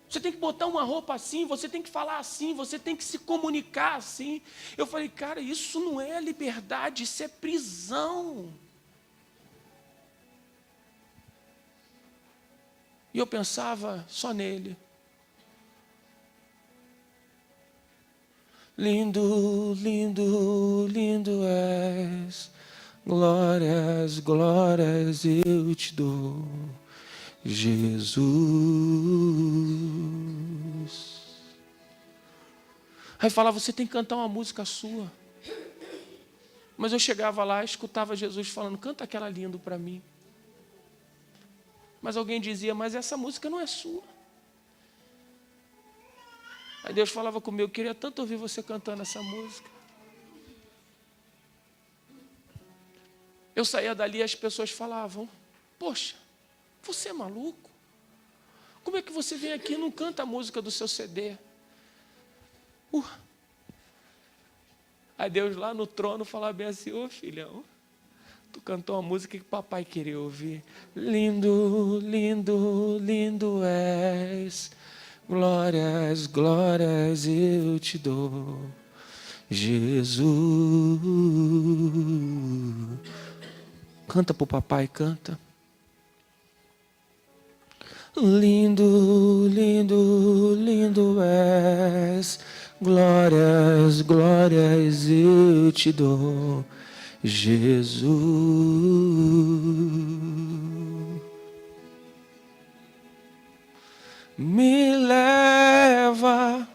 Você tem que botar uma roupa assim, você tem que falar assim, você tem que se comunicar assim. Eu falei, cara, isso não é liberdade, isso é prisão. E eu pensava só nele. Lindo, lindo, lindo és, glórias, glórias eu te dou, Jesus. Aí falava, você tem que cantar uma música sua. Mas eu chegava lá e escutava Jesus falando, canta aquela lindo para mim. Mas alguém dizia, mas essa música não é sua. Aí Deus falava comigo, eu queria tanto ouvir você cantando essa música. Eu saía dali e as pessoas falavam, poxa, você é maluco? Como é que você vem aqui e não canta a música do seu CD? Aí Deus lá no trono falava bem assim, ô filhão, tu cantou uma música que papai queria ouvir. Lindo, lindo, lindo és, glórias, glórias eu te dou, Jesus. Canta pro papai, canta. Lindo, lindo, lindo és, glórias, glórias eu te dou, Jesus. Me leva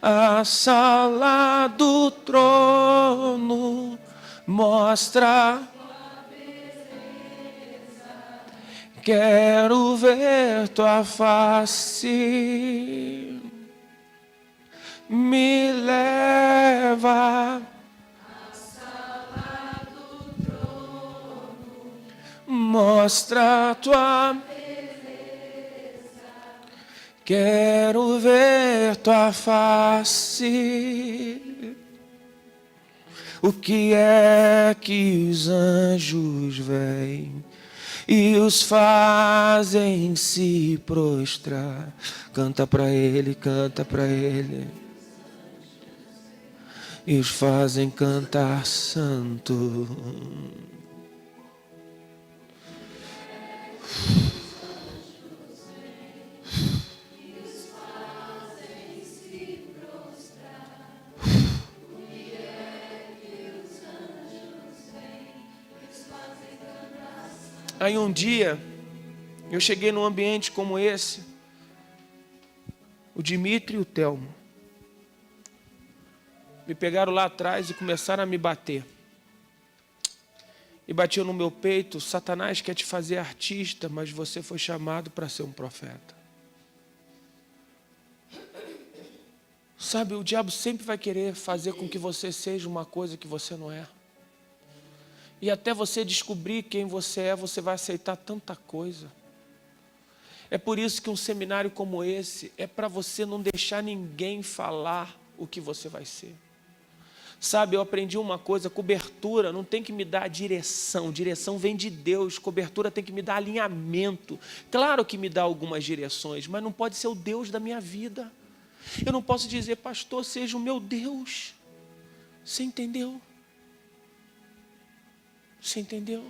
à sala do trono, mostra. Quero ver tua face. Me leva à sala do trono, mostra tua beleza. Quero ver tua face. O que é que os anjos veem e os fazem se prostrar? Canta para ele, canta para ele. E os fazem cantar santo. Aí um dia, eu cheguei num ambiente como esse, o Dimitri e o Telmo me pegaram lá atrás e começaram a me bater. E batiam no meu peito, Satanás quer te fazer artista, mas você foi chamado para ser um profeta. Sabe, o diabo sempre vai querer fazer com que você seja uma coisa que você não é. E até você descobrir quem você é, você vai aceitar tanta coisa. É por isso que um seminário como esse é para você não deixar ninguém falar o que você vai ser. Sabe, eu aprendi uma coisa, cobertura não tem que me dar direção, direção vem de Deus, cobertura tem que me dar alinhamento. Claro que me dá algumas direções, mas não pode ser o Deus da minha vida. Eu não posso dizer, pastor, seja o meu Deus. Você entendeu? Você entendeu?